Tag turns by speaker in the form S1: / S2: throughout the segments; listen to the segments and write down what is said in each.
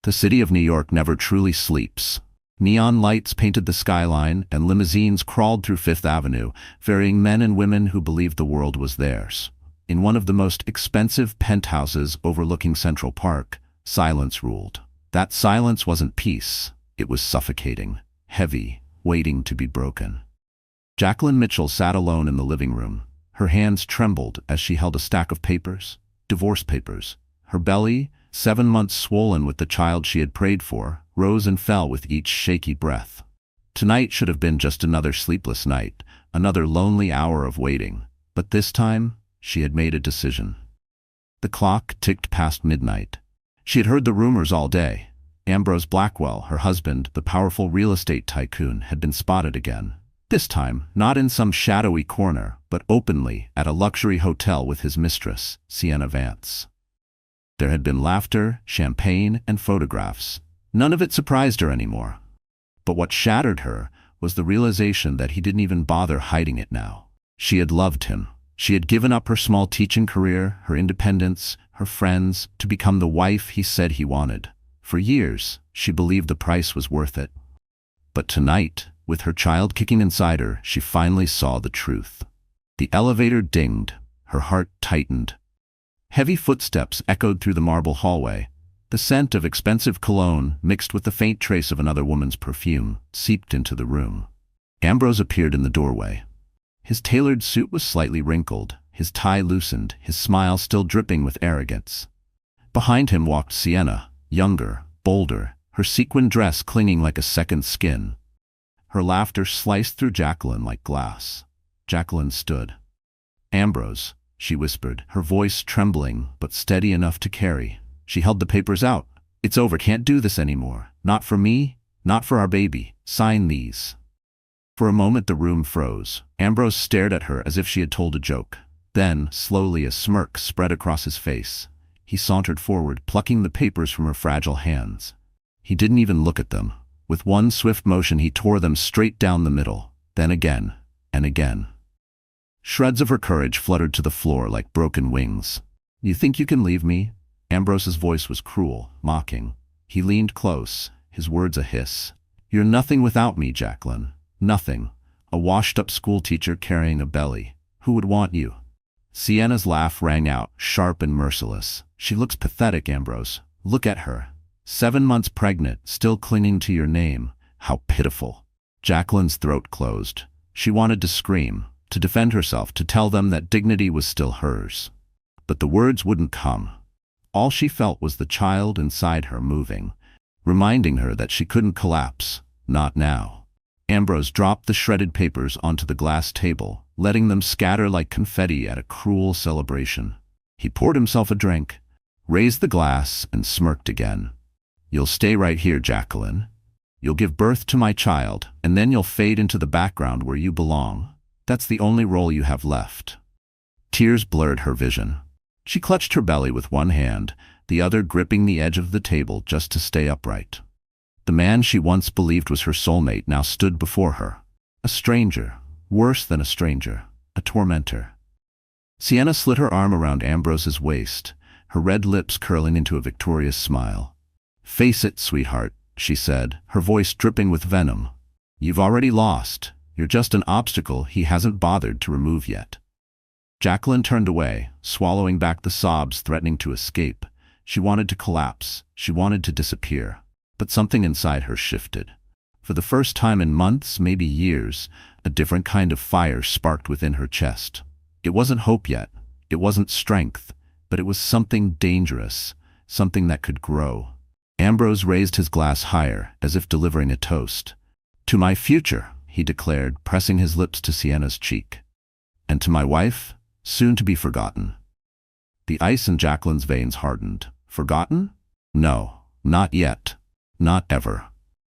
S1: The city of New York never truly sleeps. Neon lights painted the skyline, and limousines crawled through Fifth Avenue, ferrying men and women who believed the world was theirs. In one of the most expensive penthouses overlooking Central Park, silence ruled. That silence wasn't peace. It was suffocating, heavy, waiting to be broken. Jacqueline Mitchell sat alone in the living room. Her hands trembled as she held a stack of papers, divorce papers. Her belly, 7 months swollen with the child she had prayed for, rose and fell with each shaky breath. Tonight should have been just another sleepless night, another lonely hour of waiting. But this time, she had made a decision. The clock ticked past midnight. She had heard the rumors all day. Ambrose Blackwell, her husband, the powerful real estate tycoon, had been spotted again. This time, not in some shadowy corner, but openly at a luxury hotel with his mistress, Sienna Vance. There had been laughter, champagne, and photographs. None of it surprised her anymore. But what shattered her was the realization that he didn't even bother hiding it now. She had loved him. She had given up her small teaching career, her independence, her friends, to become the wife he said he wanted. For years, she believed the price was worth it. But tonight, with her child kicking inside her, she finally saw the truth. The elevator dinged. Her heart tightened. Heavy footsteps echoed through the marble hallway. The scent of expensive cologne, mixed with the faint trace of another woman's perfume, seeped into the room. Ambrose appeared in the doorway. His tailored suit was slightly wrinkled, his tie loosened, his smile still dripping with arrogance. Behind him walked Sienna, younger, bolder, her sequin dress clinging like a second skin. Her laughter sliced through Jacqueline like glass. Jacqueline stood. "Ambrose," she whispered, her voice trembling but steady enough to carry. She held the papers out. "It's over. Can't do this anymore. Not for me, not for our baby. Sign these." For a moment the room froze. Ambrose stared at her as if she had told a joke. Then, slowly, a smirk spread across his face. He sauntered forward, plucking the papers from her fragile hands. He didn't even look at them. With one swift motion he tore them straight down the middle, then again, and again. Shreds of her courage fluttered to the floor like broken wings. "You think you can leave me?" Ambrose's voice was cruel, mocking. He leaned close, his words a hiss. "You're nothing without me, Jacqueline. Nothing. A washed-up schoolteacher carrying a belly. Who would want you?" Sienna's laugh rang out, sharp and merciless. "She looks pathetic, Ambrose. Look at her. 7 months pregnant, still clinging to your name. How pitiful." Jacqueline's throat closed. She wanted to scream, to defend herself, to tell them that dignity was still hers. But the words wouldn't come. All she felt was the child inside her moving, reminding her that she couldn't collapse, not now. Ambrose dropped the shredded papers onto the glass table, letting them scatter like confetti at a cruel celebration. He poured himself a drink, raised the glass, and smirked again. "You'll stay right here, Jacqueline. You'll give birth to my child, and then you'll fade into the background where you belong. That's the only role you have left." Tears blurred her vision. She clutched her belly with one hand, the other gripping the edge of the table just to stay upright. The man she once believed was her soulmate now stood before her. A stranger, worse than a stranger, a tormentor. Sienna slid her arm around Ambrose's waist, her red lips curling into a victorious smile. "Face it, sweetheart," she said, her voice dripping with venom. "You've already lost. You're just an obstacle he hasn't bothered to remove yet." Jacqueline turned away, swallowing back the sobs threatening to escape. She wanted to collapse. She wanted to disappear. But something inside her shifted. For the first time in months, maybe years, a different kind of fire sparked within her chest. It wasn't hope yet. It wasn't strength. But it was something dangerous, something that could grow. Ambrose raised his glass higher, as if delivering a toast. "To my future," he declared, pressing his lips to Sienna's cheek. "And to my wife, soon to be forgotten." The ice in Jacqueline's veins hardened. Forgotten? No, not yet. Not ever.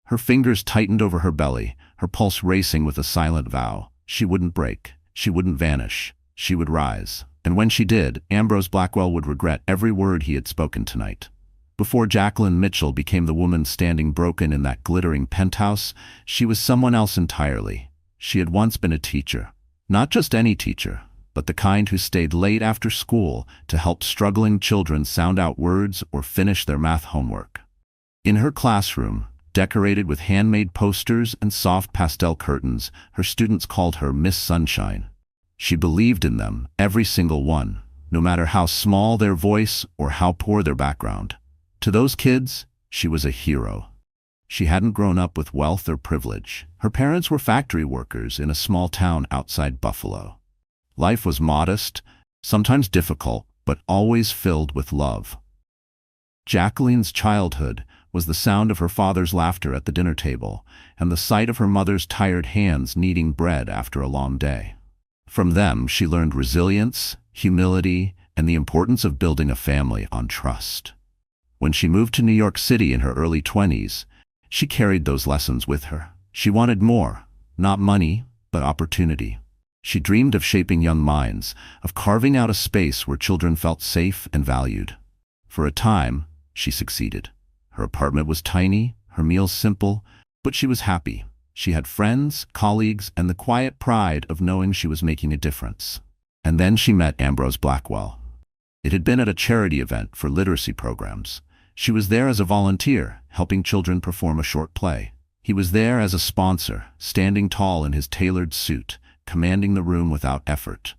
S1: Her fingers tightened over her belly, her pulse racing with a silent vow. She wouldn't break. She wouldn't vanish. She would rise. And when she did, Ambrose Blackwell would regret every word he had spoken tonight. Before Jacqueline Mitchell became the woman standing broken in that glittering penthouse, she was someone else entirely. She had once been a teacher. Not just any teacher, but the kind who stayed late after school to help struggling children sound out words or finish their math homework. In her classroom, decorated with handmade posters and soft pastel curtains, her students called her Miss Sunshine. She believed in them, every single one, no matter how small their voice or how poor their background. To those kids, she was a hero. She hadn't grown up with wealth or privilege. Her parents were factory workers in a small town outside Buffalo. Life was modest, sometimes difficult, but always filled with love. Jacqueline's childhood was the sound of her father's laughter at the dinner table and the sight of her mother's tired hands kneading bread after a long day. From them, she learned resilience, humility, and the importance of building a family on trust. When she moved to New York City in her early 20s, she carried those lessons with her. She wanted more, not money, but opportunity. She dreamed of shaping young minds, of carving out a space where children felt safe and valued. For a time, she succeeded. Her apartment was tiny, her meals simple, but she was happy. She had friends, colleagues, and the quiet pride of knowing she was making a difference. And then she met Ambrose Blackwell. It had been at a charity event for literacy programs. She was there as a volunteer, helping children perform a short play. He was there as a sponsor, standing tall in his tailored suit, commanding the room without effort.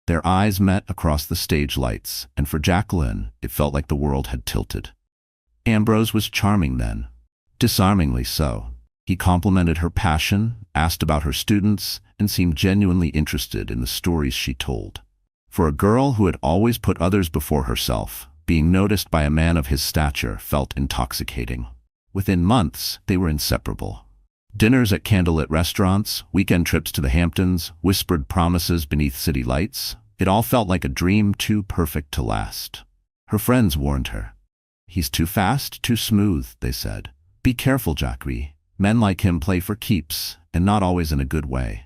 S1: Their eyes met across the stage lights, and for Jacqueline, it felt like the world had tilted. Ambrose was charming then, disarmingly so. He complimented her passion, asked about her students, and seemed genuinely interested in the stories she told. For a girl who had always put others before herself, being noticed by a man of his stature felt intoxicating. Within months, they were inseparable. Dinners at candlelit restaurants, weekend trips to the Hamptons, whispered promises beneath city lights. It all felt like a dream too perfect to last. Her friends warned her. "He's too fast, too smooth," they said. "Be careful, Jacqueline. Men like him play for keeps, and not always in a good way."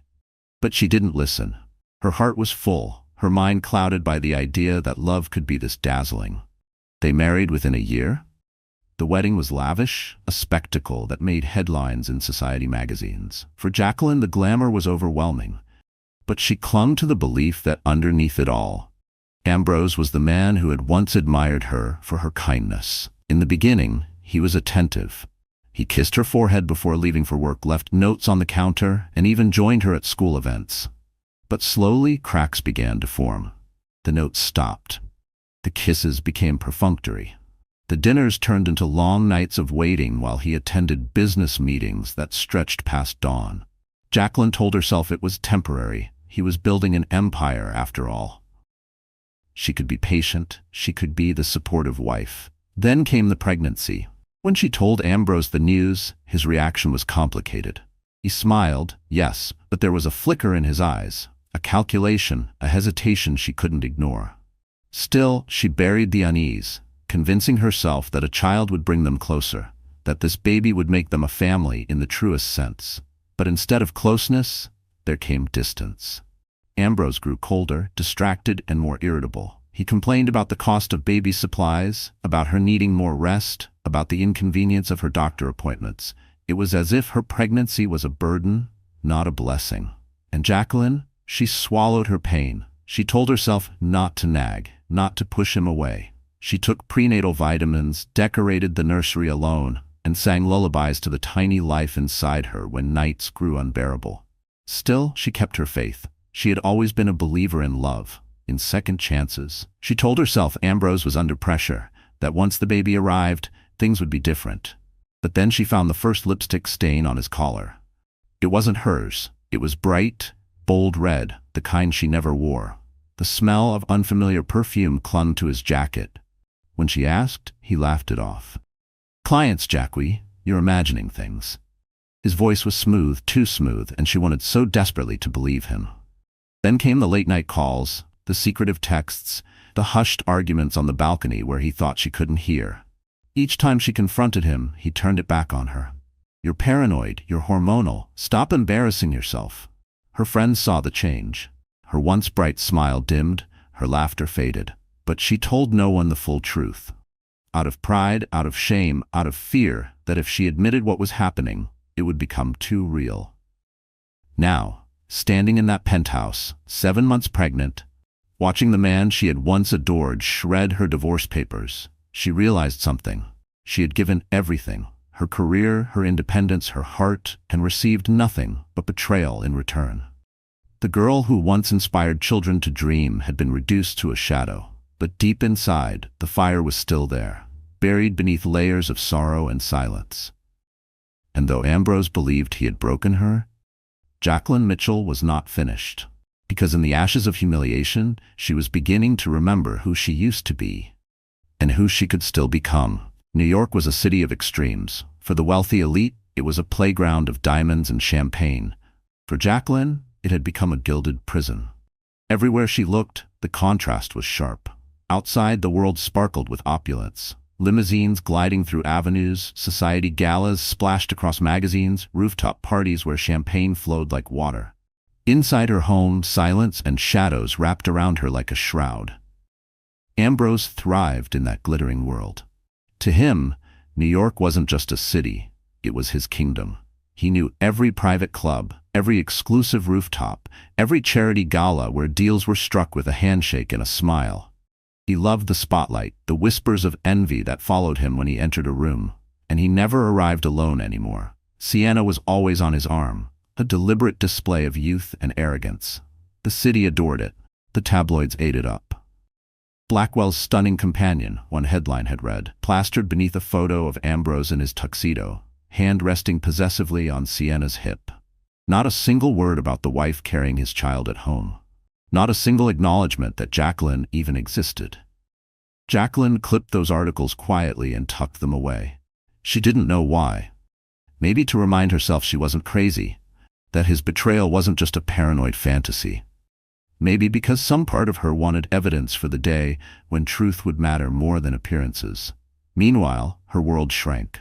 S1: But she didn't listen. Her heart was full, her mind clouded by the idea that love could be this dazzling. They married within a year. The wedding was lavish, a spectacle that made headlines in society magazines. For Jacqueline, the glamour was overwhelming, but she clung to the belief that underneath it all, Ambrose was the man who had once admired her for her kindness. In the beginning, he was attentive. He kissed her forehead before leaving for work, left notes on the counter, and even joined her at school events. But slowly, cracks began to form. The notes stopped. The kisses became perfunctory. The dinners turned into long nights of waiting while he attended business meetings that stretched past dawn. Jacqueline told herself it was temporary. He was building an empire after all. She could be patient. She could be the supportive wife. Then came the pregnancy. When she told Ambrose the news, his reaction was complicated. He smiled, yes, but there was a flicker in his eyes, a calculation, a hesitation she couldn't ignore. Still, she buried the unease, convincing herself that a child would bring them closer, that this baby would make them a family in the truest sense. But instead of closeness, there came distance. Ambrose grew colder, distracted, and more irritable. He complained about the cost of baby supplies, about her needing more rest, about the inconvenience of her doctor appointments. It was as if her pregnancy was a burden, not a blessing. And Jacqueline, she swallowed her pain. She told herself not to nag, not to push him away. She took prenatal vitamins, decorated the nursery alone, and sang lullabies to the tiny life inside her when nights grew unbearable. Still, she kept her faith. She had always been a believer in love, in second chances. She told herself Ambrose was under pressure, that once the baby arrived, things would be different. But then she found the first lipstick stain on his collar. It wasn't hers. It was bright, bold red, the kind she never wore. The smell of unfamiliar perfume clung to his jacket. When she asked, he laughed it off. "Clients, Jacqueline, you're imagining things." His voice was smooth, too smooth, and she wanted so desperately to believe him. Then came the late-night calls, the secretive texts, the hushed arguments on the balcony where he thought she couldn't hear. Each time she confronted him, he turned it back on her. "You're paranoid, you're hormonal, stop embarrassing yourself." Her friends saw the change. Her once bright smile dimmed, her laughter faded. But she told no one the full truth. Out of pride, out of shame, out of fear that if she admitted what was happening, it would become too real. Now, standing in that penthouse, 7 months pregnant, watching the man she had once adored shred her divorce papers, she realized something. She had given everything, her career, her independence, her heart, and received nothing but betrayal in return. The girl who once inspired children to dream had been reduced to a shadow, but deep inside, the fire was still there, buried beneath layers of sorrow and silence. And though Ambrose believed he had broken her, Jacqueline Mitchell was not finished, because in the ashes of humiliation, she was beginning to remember who she used to be, and who she could still become. New York was a city of extremes. For the wealthy elite, it was a playground of diamonds and champagne. For Jacqueline, it had become a gilded prison. Everywhere she looked, the contrast was sharp. Outside, the world sparkled with opulence. Limousines gliding through avenues, society galas splashed across magazines, rooftop parties where champagne flowed like water. Inside her home, silence and shadows wrapped around her like a shroud. Ambrose thrived in that glittering world. To him, New York wasn't just a city, it was his kingdom. He knew every private club, every exclusive rooftop, every charity gala where deals were struck with a handshake and a smile. He loved the spotlight, the whispers of envy that followed him when he entered a room, and he never arrived alone anymore. Sienna was always on his arm, a deliberate display of youth and arrogance. The city adored it. The tabloids ate it up. Blackwell's stunning companion, one headline had read, plastered beneath a photo of Ambrose in his tuxedo, hand resting possessively on Sienna's hip. Not a single word about the wife carrying his child at home. Not a single acknowledgement that Jacqueline even existed. Jacqueline clipped those articles quietly and tucked them away. She didn't know why. Maybe to remind herself she wasn't crazy, that his betrayal wasn't just a paranoid fantasy. Maybe because some part of her wanted evidence for the day when truth would matter more than appearances. Meanwhile, her world shrank.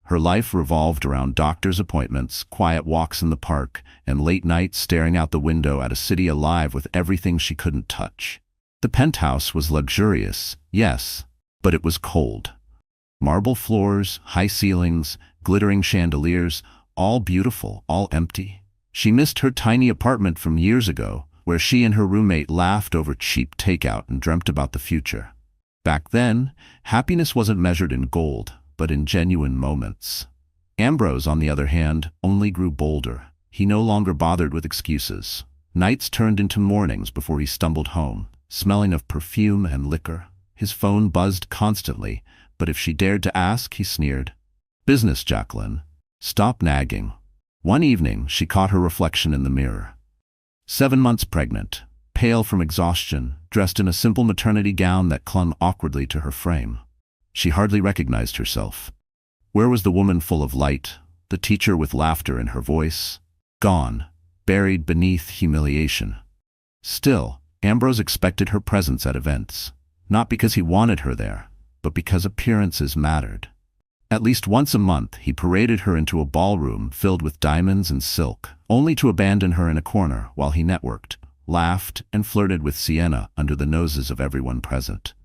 S1: Her life revolved around doctor's appointments, quiet walks in the park, and late nights staring out the window at a city alive with everything she couldn't touch. The penthouse was luxurious, yes, but it was cold. Marble floors, high ceilings, glittering chandeliers, all beautiful, all empty. She missed her tiny apartment from years ago, where she and her roommate laughed over cheap takeout and dreamt about the future. Back then, happiness wasn't measured in gold, but in genuine moments. Ambrose, on the other hand, only grew bolder. He no longer bothered with excuses. Nights turned into mornings before he stumbled home, smelling of perfume and liquor. His phone buzzed constantly, but if she dared to ask, he sneered. "Business, Jacqueline. Stop nagging." One evening, she caught her reflection in the mirror. 7 months pregnant, pale from exhaustion, dressed in a simple maternity gown that clung awkwardly to her frame. She hardly recognized herself. Where was the woman full of light, the teacher with laughter in her voice? Gone, buried beneath humiliation. Still, Ambrose expected her presence at events, not because he wanted her there, but because appearances mattered. At least once a month, he paraded her into a ballroom filled with diamonds and silk, only to abandon her in a corner while he networked, laughed, and flirted with Sienna under the noses of everyone present.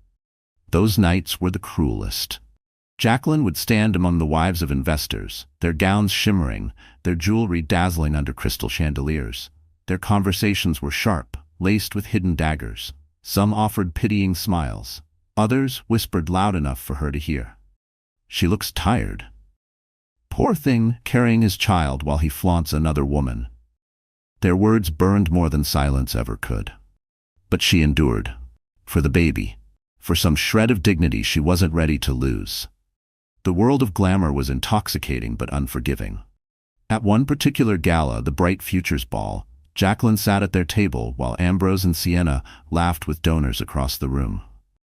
S1: Those nights were the cruelest. Jacqueline would stand among the wives of investors, their gowns shimmering, their jewelry dazzling under crystal chandeliers. Their conversations were sharp, laced with hidden daggers. Some offered pitying smiles. Others whispered loud enough for her to hear. "She looks tired. Poor thing, carrying his child while he flaunts another woman." Their words burned more than silence ever could. But she endured. For the baby. For some shred of dignity she wasn't ready to lose. The world of glamour was intoxicating but unforgiving. At one particular gala, the Bright Futures Ball, Jacqueline sat at their table while Ambrose and Sienna laughed with donors across the room.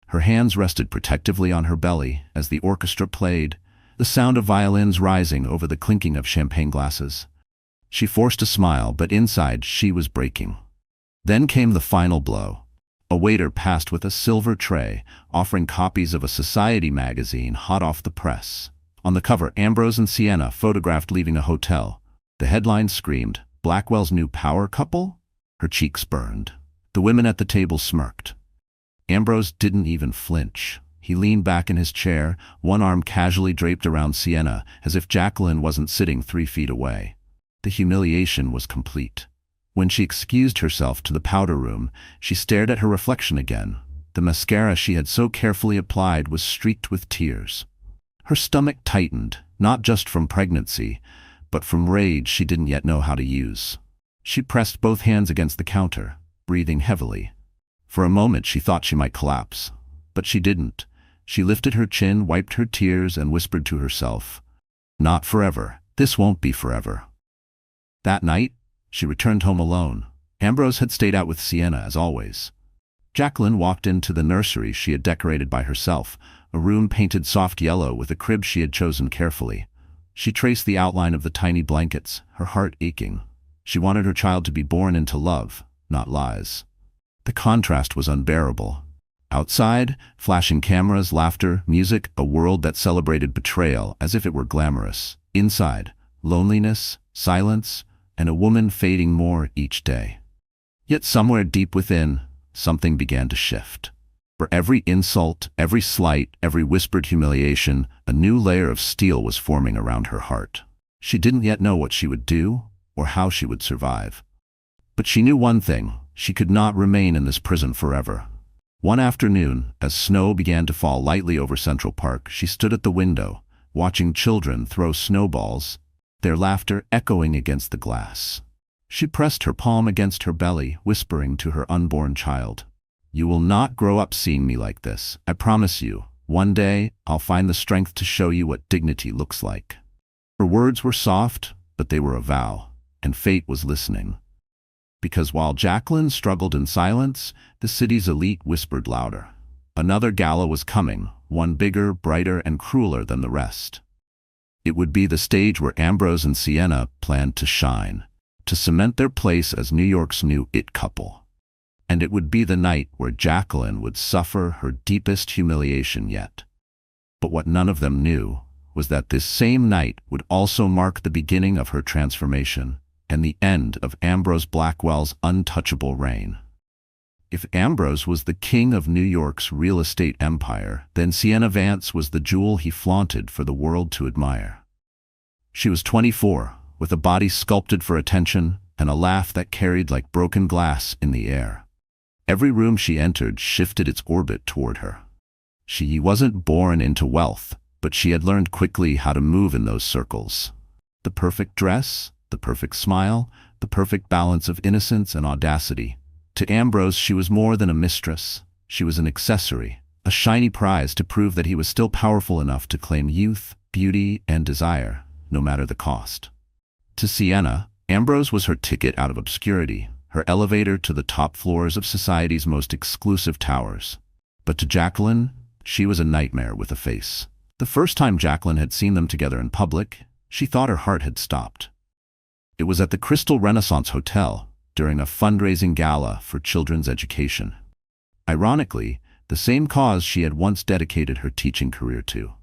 S1: Her hands rested protectively on her belly as the orchestra played, the sound of violins rising over the clinking of champagne glasses. She forced a smile, but inside she was breaking. Then came the final blow. A waiter passed with a silver tray, offering copies of a society magazine hot off the press. On the cover, Ambrose and Sienna photographed leaving a hotel. The headline screamed, "Blackwell's new power couple?" Her cheeks burned. The women at the table smirked. Ambrose didn't even flinch. He leaned back in his chair, one arm casually draped around Sienna, as if Jacqueline wasn't sitting 3 feet away. The humiliation was complete. When she excused herself to the powder room, she stared at her reflection again. The mascara she had so carefully applied was streaked with tears. Her stomach tightened, not just from pregnancy, but from rage she didn't yet know how to use. She pressed both hands against the counter, breathing heavily. For a moment she thought she might collapse, but she didn't. She lifted her chin, wiped her tears, and whispered to herself, "Not forever. This won't be forever." That night, she returned home alone. Ambrose had stayed out with Sienna, as always. Jacqueline walked into the nursery she had decorated by herself, a room painted soft yellow with a crib she had chosen carefully. She traced the outline of the tiny blankets, her heart aching. She wanted her child to be born into love, not lies. The contrast was unbearable. Outside, flashing cameras, laughter, music, a world that celebrated betrayal as if it were glamorous. Inside, loneliness, silence, and a woman fading more each day. Yet somewhere deep within, something began to shift. For every insult, every slight, every whispered humiliation, a new layer of steel was forming around her heart. She didn't yet know what she would do, or how she would survive. But she knew one thing: she could not remain in this prison forever. One afternoon, as snow began to fall lightly over Central Park, she stood at the window, watching children throw snowballs, their laughter echoing against the glass. She pressed her palm against her belly, whispering to her unborn child, "You will not grow up seeing me like this. I promise you, one day I'll find the strength to show you what dignity looks like." Her words were soft, but they were a vow, and fate was listening. Because while Jacqueline struggled in silence, the city's elite whispered louder. Another gala was coming, one bigger, brighter, and crueler than the rest. It would be the stage where Ambrose and Sienna planned to shine, to cement their place as New York's new it couple. And it would be the night where Jacqueline would suffer her deepest humiliation yet. But what none of them knew was that this same night would also mark the beginning of her transformation and the end of Ambrose Blackwell's untouchable reign. If Ambrose was the king of New York's real estate empire, then Sienna Vance was the jewel he flaunted for the world to admire. She was 24, with a body sculpted for attention and a laugh that carried like broken glass in the air. Every room she entered shifted its orbit toward her. She wasn't born into wealth, but she had learned quickly how to move in those circles. The perfect dress, the perfect smile, the perfect balance of innocence and audacity. To Ambrose, she was more than a mistress. She was an accessory, a shiny prize to prove that he was still powerful enough to claim youth, beauty, and desire, no matter the cost. To Sienna, Ambrose was her ticket out of obscurity, her elevator to the top floors of society's most exclusive towers. But to Jacqueline, she was a nightmare with a face. The first time Jacqueline had seen them together in public, she thought her heart had stopped. It was at the Crystal Renaissance Hotel, during a fundraising gala for children's education. Ironically, the same cause she had once dedicated her teaching career to.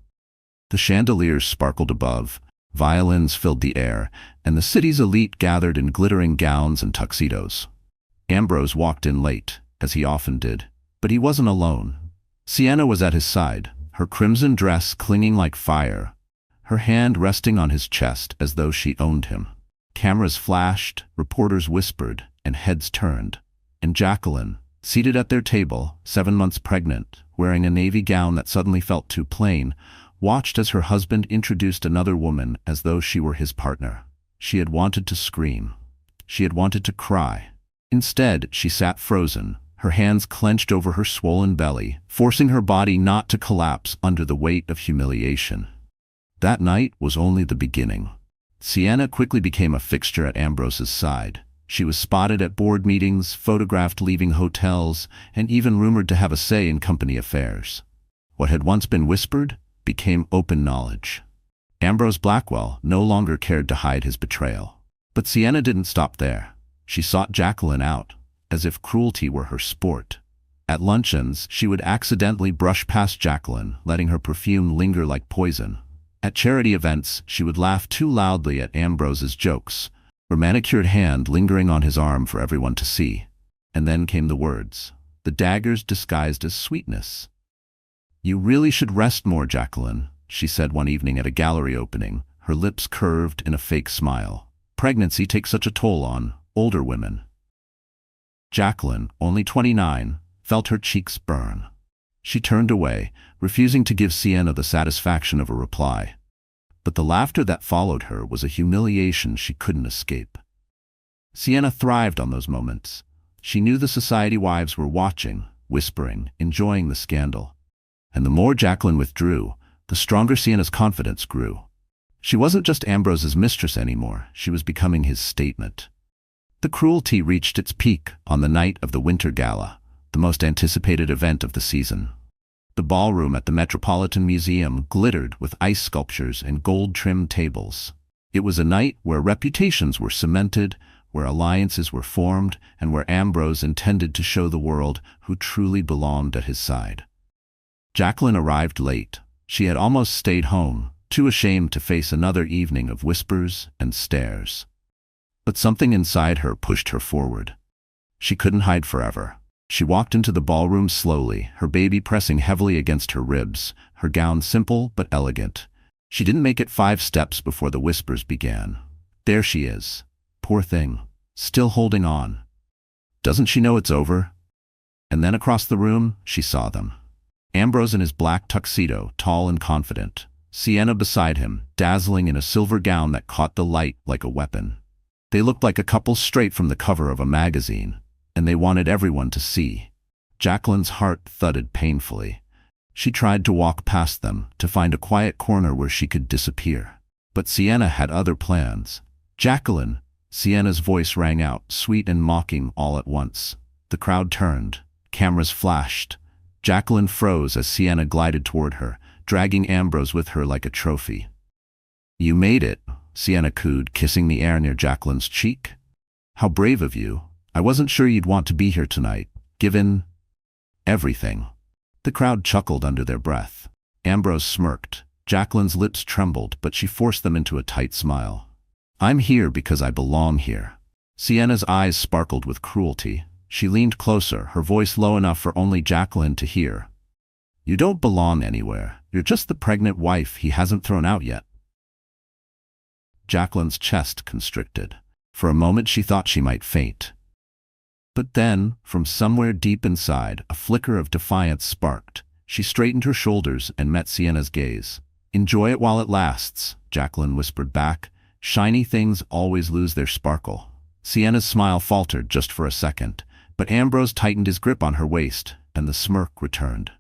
S1: The chandeliers sparkled above, violins filled the air, and the city's elite gathered in glittering gowns and tuxedos. Ambrose walked in late, as he often did, but he wasn't alone. Sienna was at his side, her crimson dress clinging like fire, her hand resting on his chest as though she owned him. Cameras flashed, reporters whispered, and heads turned. And Jacqueline, seated at their table, 7 months pregnant, wearing a navy gown that suddenly felt too plain, watched as her husband introduced another woman as though she were his partner. She had wanted to scream. She had wanted to cry. Instead, she sat frozen, her hands clenched over her swollen belly, forcing her body not to collapse under the weight of humiliation. That night was only the beginning. Sienna quickly became a fixture at Ambrose's side. She was spotted at board meetings, photographed leaving hotels, and even rumored to have a say in company affairs. What had once been whispered became open knowledge. Ambrose Blackwell no longer cared to hide his betrayal. But Sienna didn't stop there. She sought Jacqueline out, as if cruelty were her sport. At luncheons, she would accidentally brush past Jacqueline, letting her perfume linger like poison. At charity events, she would laugh too loudly at Ambrose's jokes, her manicured hand lingering on his arm for everyone to see. And then came the words, the daggers disguised as sweetness. "You really should rest more, Jacqueline," she said one evening at a gallery opening, her lips curved in a fake smile. "Pregnancy takes such a toll on older women." Jacqueline, only 29, felt her cheeks burn. She turned away, refusing to give Sienna the satisfaction of a reply. But the laughter that followed her was a humiliation she couldn't escape. Sienna thrived on those moments. She knew the society wives were watching, whispering, enjoying the scandal. And the more Jacqueline withdrew, the stronger Sienna's confidence grew. She wasn't just Ambrose's mistress anymore, she was becoming his statement. The cruelty reached its peak on the night of the Winter Gala, the most anticipated event of the season. The ballroom at the Metropolitan Museum glittered with ice sculptures and gold-trimmed tables. It was a night where reputations were cemented, where alliances were formed, and where Ambrose intended to show the world who truly belonged at his side. Jacqueline arrived late. She had almost stayed home, too ashamed to face another evening of whispers and stares. But something inside her pushed her forward. She couldn't hide forever. She walked into the ballroom slowly, her baby pressing heavily against her ribs, her gown simple but elegant. She didn't make it 5 steps before the whispers began. There she is. Poor thing. Still holding on. Doesn't she know it's over? And then across the room, she saw them. Ambrose in his black tuxedo, tall and confident. Sienna beside him, dazzling in a silver gown that caught the light like a weapon. They looked like a couple straight from the cover of a magazine, and they wanted everyone to see. Jacqueline's heart thudded painfully. She tried to walk past them, to find a quiet corner where she could disappear. But Sienna had other plans. "Jacqueline!" Sienna's voice rang out, sweet and mocking all at once. The crowd turned. Cameras flashed. Jacqueline froze as Sienna glided toward her, dragging Ambrose with her like a trophy. "You made it," Sienna cooed, kissing the air near Jacqueline's cheek. "How brave of you. I wasn't sure you'd want to be here tonight, given everything." The crowd chuckled under their breath. Ambrose smirked. Jacqueline's lips trembled, but she forced them into a tight smile. "I'm here because I belong here." Sienna's eyes sparkled with cruelty. She leaned closer, her voice low enough for only Jacqueline to hear. "You don't belong anywhere. You're just the pregnant wife he hasn't thrown out yet." Jacqueline's chest constricted. For a moment she thought she might faint. But then, from somewhere deep inside, a flicker of defiance sparked. She straightened her shoulders and met Sienna's gaze. "Enjoy it while it lasts," Jacqueline whispered back. "Shiny things always lose their sparkle." Sienna's smile faltered just for a second, but Ambrose tightened his grip on her waist, and the smirk returned.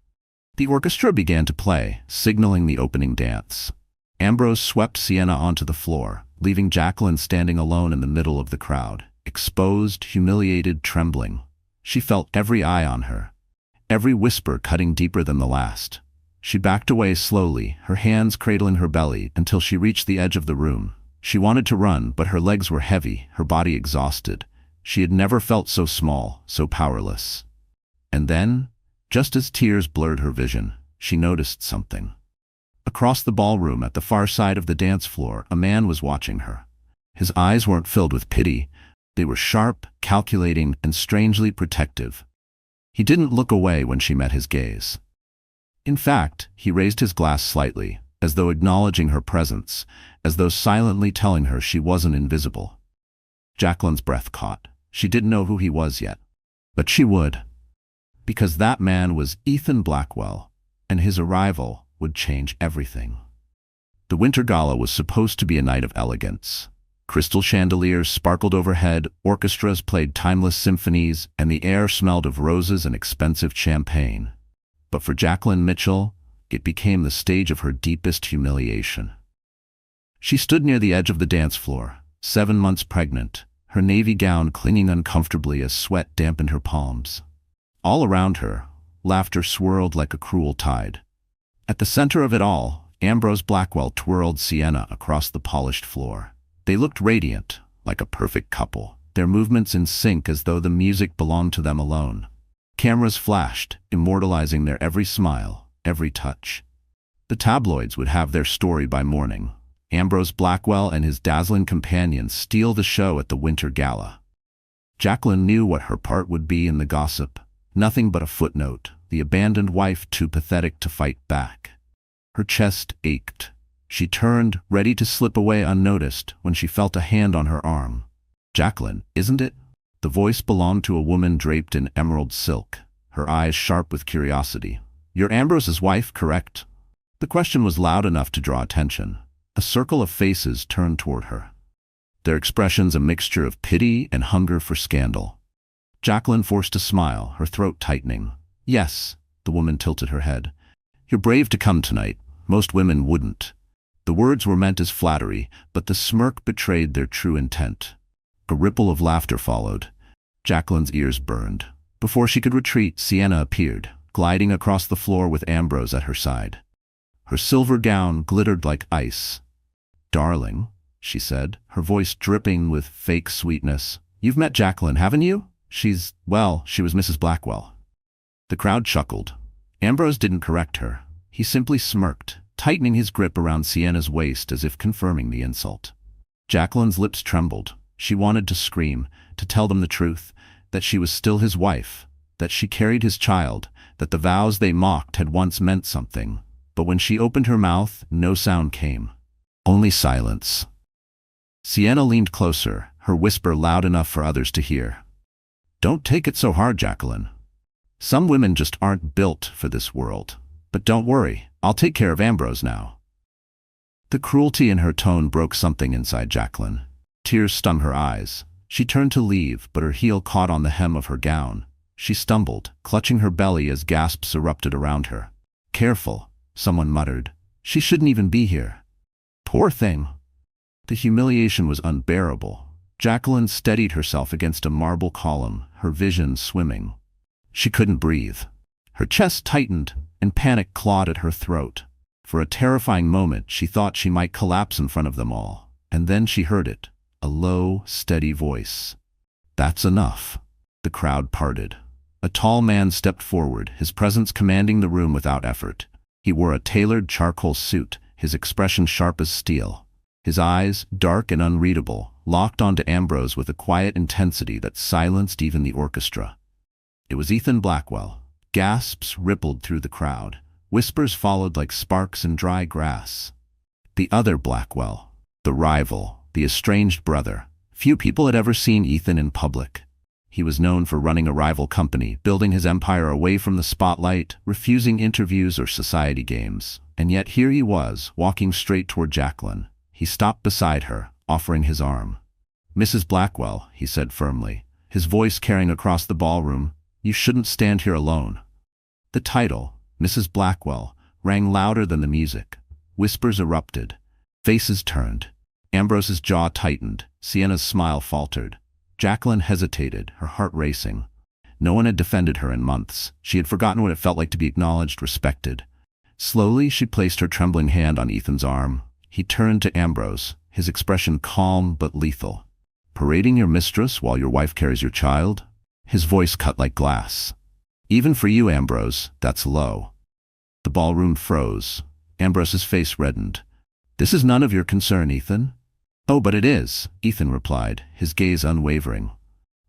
S1: The orchestra began to play, signaling the opening dance. Ambrose swept Sienna onto the floor, leaving Jacqueline standing alone in the middle of the crowd, exposed, humiliated, trembling. She felt every eye on her, every whisper cutting deeper than the last. She backed away slowly, her hands cradling her belly, until she reached the edge of the room. She wanted to run, but her legs were heavy, her body exhausted. She had never felt so small, so powerless. And then, just as tears blurred her vision, she noticed something. Across the ballroom at the far side of the dance floor, a man was watching her. His eyes weren't filled with pity. They were sharp, calculating, and strangely protective. He didn't look away when she met his gaze. In fact, he raised his glass slightly, as though acknowledging her presence, as though silently telling her she wasn't invisible. Jacqueline's breath caught. She didn't know who he was yet. But she would. Because that man was Ethan Blackwell, and his arrival would change everything. The Winter Gala was supposed to be a night of elegance. Crystal chandeliers sparkled overhead, orchestras played timeless symphonies, and the air smelled of roses and expensive champagne. But for Jacqueline Mitchell, it became the stage of her deepest humiliation. She stood near the edge of the dance floor, 7 months pregnant, her navy gown clinging uncomfortably as sweat dampened her palms. All around her, laughter swirled like a cruel tide. At the center of it all, Ambrose Blackwell twirled Sienna across the polished floor. They looked radiant, like a perfect couple, their movements in sync as though the music belonged to them alone. Cameras flashed, immortalizing their every smile, every touch. The tabloids would have their story by morning. Ambrose Blackwell and his dazzling companions steal the show at the Winter Gala. Jacqueline knew what her part would be in the gossip. Nothing but a footnote, the abandoned wife too pathetic to fight back. Her chest ached. She turned, ready to slip away unnoticed, when she felt a hand on her arm. "Jacqueline, isn't it?" The voice belonged to a woman draped in emerald silk, her eyes sharp with curiosity. "You're Ambrose's wife, correct?" The question was loud enough to draw attention. A circle of faces turned toward her, their expressions a mixture of pity and hunger for scandal. Jacqueline forced a smile, her throat tightening. "Yes," the woman tilted her head. "You're brave to come tonight. Most women wouldn't." The words were meant as flattery, but the smirk betrayed their true intent. A ripple of laughter followed. Jacqueline's ears burned. Before she could retreat, Sienna appeared, gliding across the floor with Ambrose at her side. Her silver gown glittered like ice. "Darling," she said, her voice dripping with fake sweetness. "You've met Jacqueline, haven't you? She was Mrs. Blackwell." The crowd chuckled. Ambrose didn't correct her. He simply smirked, tightening his grip around Sienna's waist as if confirming the insult. Jacqueline's lips trembled. She wanted to scream, to tell them the truth, that she was still his wife, that she carried his child, that the vows they mocked had once meant something. But when she opened her mouth, no sound came. Only silence. Sienna leaned closer, her whisper loud enough for others to hear. "Don't take it so hard, Jacqueline. Some women just aren't built for this world. But don't worry, I'll take care of Ambrose now." The cruelty in her tone broke something inside Jacqueline. Tears stung her eyes. She turned to leave, but her heel caught on the hem of her gown. She stumbled, clutching her belly as gasps erupted around her. "Careful," someone muttered. "She shouldn't even be here." Poor thing. The humiliation was unbearable. Jacqueline steadied herself against a marble column, her vision swimming. She couldn't breathe. Her chest tightened, and panic clawed at her throat. For a terrifying moment, she thought she might collapse in front of them all. And then she heard it, a low, steady voice. "That's enough." The crowd parted. A tall man stepped forward, his presence commanding the room without effort. He wore a tailored charcoal suit, his expression sharp as steel. His eyes, dark and unreadable, locked onto Ambrose with a quiet intensity that silenced even the orchestra. It was Ethan Blackwell. Gasps rippled through the crowd. Whispers followed like sparks in dry grass. The other Blackwell, the rival, the estranged brother. Few people had ever seen Ethan in public. He was known for running a rival company, building his empire away from the spotlight, refusing interviews or society games. And yet here he was, walking straight toward Jacqueline. He stopped beside her, offering his arm. "Mrs. Blackwell," he said firmly, his voice carrying across the ballroom, "you shouldn't stand here alone." The title, Mrs. Blackwell, rang louder than the music. Whispers erupted. Faces turned. Ambrose's jaw tightened. Sienna's smile faltered. Jacqueline hesitated, her heart racing. No one had defended her in months. She had forgotten what it felt like to be acknowledged, respected. Slowly, she placed her trembling hand on Ethan's arm. He turned to Ambrose, his expression calm but lethal. "Parading your mistress while your wife carries your child?" His voice cut like glass. "Even for you, Ambrose, that's low." The ballroom froze. Ambrose's face reddened. "This is none of your concern, Ethan." "Oh, but it is," Ethan replied, his gaze unwavering.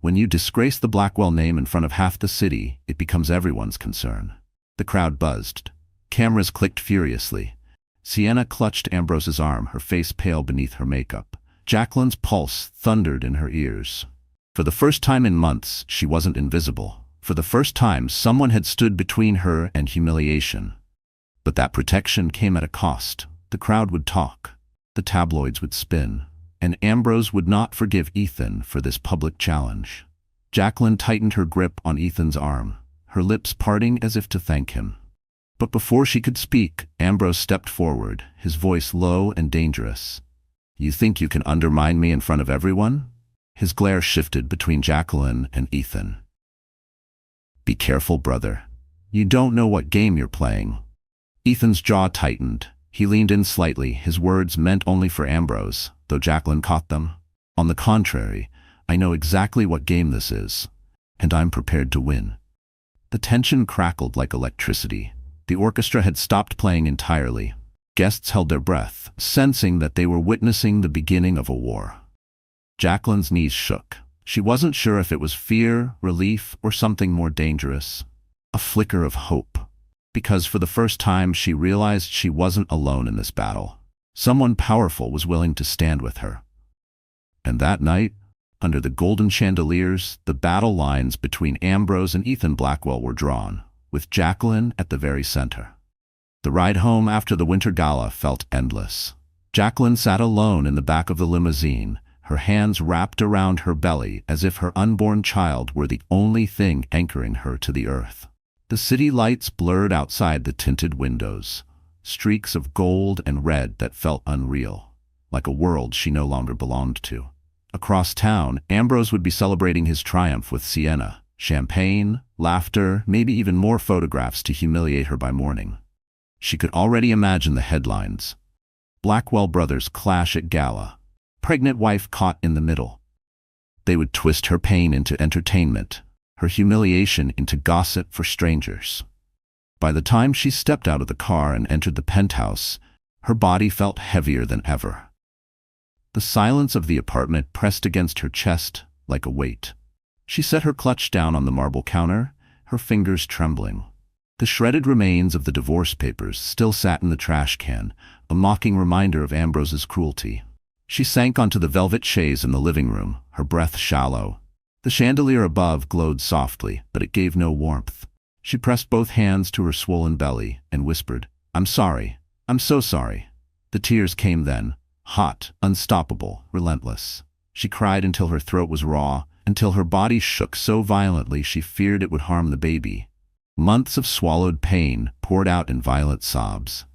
S1: "When you disgrace the Blackwell name in front of half the city, it becomes everyone's concern." The crowd buzzed. Cameras clicked furiously. Sienna clutched Ambrose's arm, her face pale beneath her makeup. Jacqueline's pulse thundered in her ears. For the first time in months, she wasn't invisible. For the first time, someone had stood between her and humiliation. But that protection came at a cost. The crowd would talk. The tabloids would spin. And Ambrose would not forgive Ethan for this public challenge. Jacqueline tightened her grip on Ethan's arm, her lips parting as if to thank him. But before she could speak, Ambrose stepped forward, his voice low and dangerous. "You think you can undermine me in front of everyone?" His glare shifted between Jacqueline and Ethan. "Be careful, brother. You don't know what game you're playing." Ethan's jaw tightened. He leaned in slightly, his words meant only for Ambrose, though Jacqueline caught them. "On the contrary, I know exactly what game this is, and I'm prepared to win." The tension crackled like electricity. The orchestra had stopped playing entirely. Guests held their breath, sensing that they were witnessing the beginning of a war. Jacqueline's knees shook. She wasn't sure if it was fear, relief, or something more dangerous. A flicker of hope. Because for the first time she realized she wasn't alone in this battle. Someone powerful was willing to stand with her. And that night, under the golden chandeliers, the battle lines between Ambrose and Ethan Blackwell were drawn. with Jacqueline at the very center. The ride home after the winter gala felt endless. Jacqueline sat alone in the back of the limousine, her hands wrapped around her belly as if her unborn child were the only thing anchoring her to the earth. The city lights blurred outside the tinted windows, streaks of gold and red that felt unreal, like a world she no longer belonged to. Across town, Ambrose would be celebrating his triumph with Sienna. Champagne, laughter, maybe even more photographs to humiliate her by morning. She could already imagine the headlines. Blackwell brothers clash at gala. Pregnant wife caught in the middle. They would twist her pain into entertainment, her humiliation into gossip for strangers. By the time she stepped out of the car and entered the penthouse, her body felt heavier than ever. The silence of the apartment pressed against her chest like a weight. She set her clutch down on the marble counter, her fingers trembling. The shredded remains of the divorce papers still sat in the trash can, a mocking reminder of Ambrose's cruelty. She sank onto the velvet chaise in the living room, her breath shallow. The chandelier above glowed softly, but it gave no warmth. She pressed both hands to her swollen belly and whispered, "I'm sorry. I'm so sorry." The tears came then, hot, unstoppable, relentless. She cried until her throat was raw, until her body shook so violently she feared it would harm the baby. Months of swallowed pain poured out in violent sobs.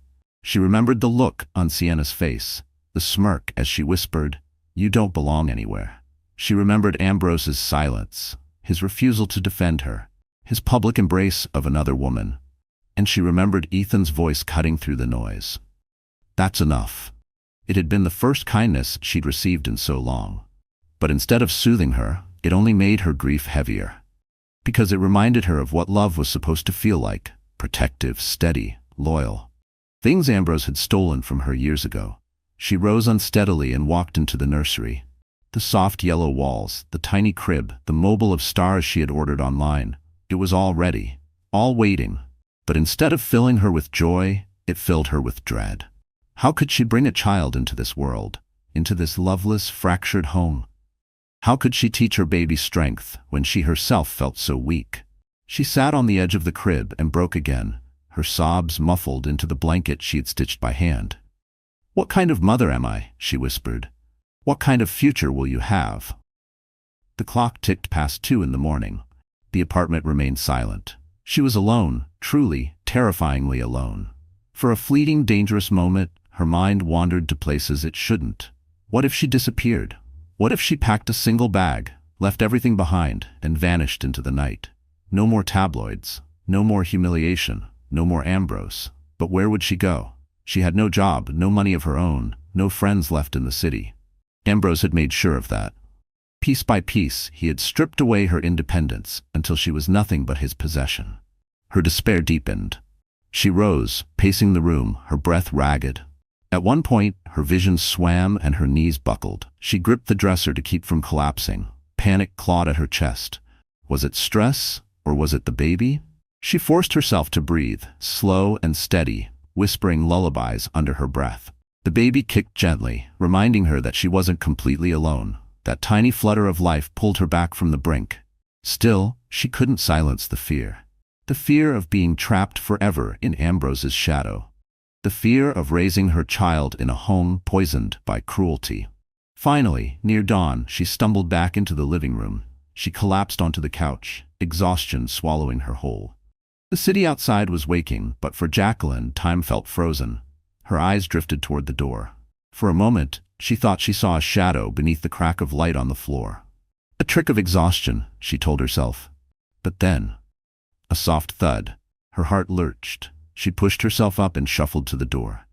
S1: She remembered the look on Sienna's face, the smirk as she whispered, "You don't belong anywhere." She remembered Ambrose's silence, his refusal to defend her, his public embrace of another woman. And she remembered Ethan's voice cutting through the noise. "That's enough." It had been the first kindness she'd received in so long. But instead of soothing her, it only made her grief heavier. Because it reminded her of what love was supposed to feel like, protective, steady, loyal. Things Ambrose had stolen from her years ago. She rose unsteadily and walked into the nursery. The soft yellow walls, the tiny crib, the mobile of stars she had ordered online. It was all ready, all waiting. But instead of filling her with joy, it filled her with dread. How could she bring a child into this world, into this loveless, fractured home? How could she teach her baby strength when she herself felt so weak? She sat on the edge of the crib and broke again, her sobs muffled into the blanket she had stitched by hand. "What kind of mother am I?" she whispered. "What kind of future will you have?" The clock ticked past 2 in the morning. The apartment remained silent. She was alone, truly, terrifyingly alone. For a fleeting, dangerous moment, her mind wandered to places it shouldn't. What if she disappeared? What if she packed a single bag, left everything behind, and vanished into the night? No more tabloids, no more humiliation, no more Ambrose. But where would she go? She had no job, no money of her own, no friends left in the city. Ambrose had made sure of that. Piece by piece, he had stripped away her independence until she was nothing but his possession. Her despair deepened. She rose, pacing the room, her breath ragged. At one point, her vision swam and her knees buckled. She gripped the dresser to keep from collapsing. Panic clawed at her chest. Was it stress, or was it the baby? She forced herself to breathe, slow and steady, whispering lullabies under her breath. The baby kicked gently, reminding her that she wasn't completely alone. That tiny flutter of life pulled her back from the brink. Still, she couldn't silence the fear. The fear of being trapped forever in Ambrose's shadow. The fear of raising her child in a home poisoned by cruelty. Finally, near dawn, she stumbled back into the living room. She collapsed onto the couch, exhaustion swallowing her whole. The city outside was waking, but for Jacqueline, time felt frozen. Her eyes drifted toward the door. For a moment, she thought she saw a shadow beneath the crack of light on the floor. A trick of exhaustion, she told herself. But then, a soft thud. Her heart lurched. She pushed herself up and shuffled to the door.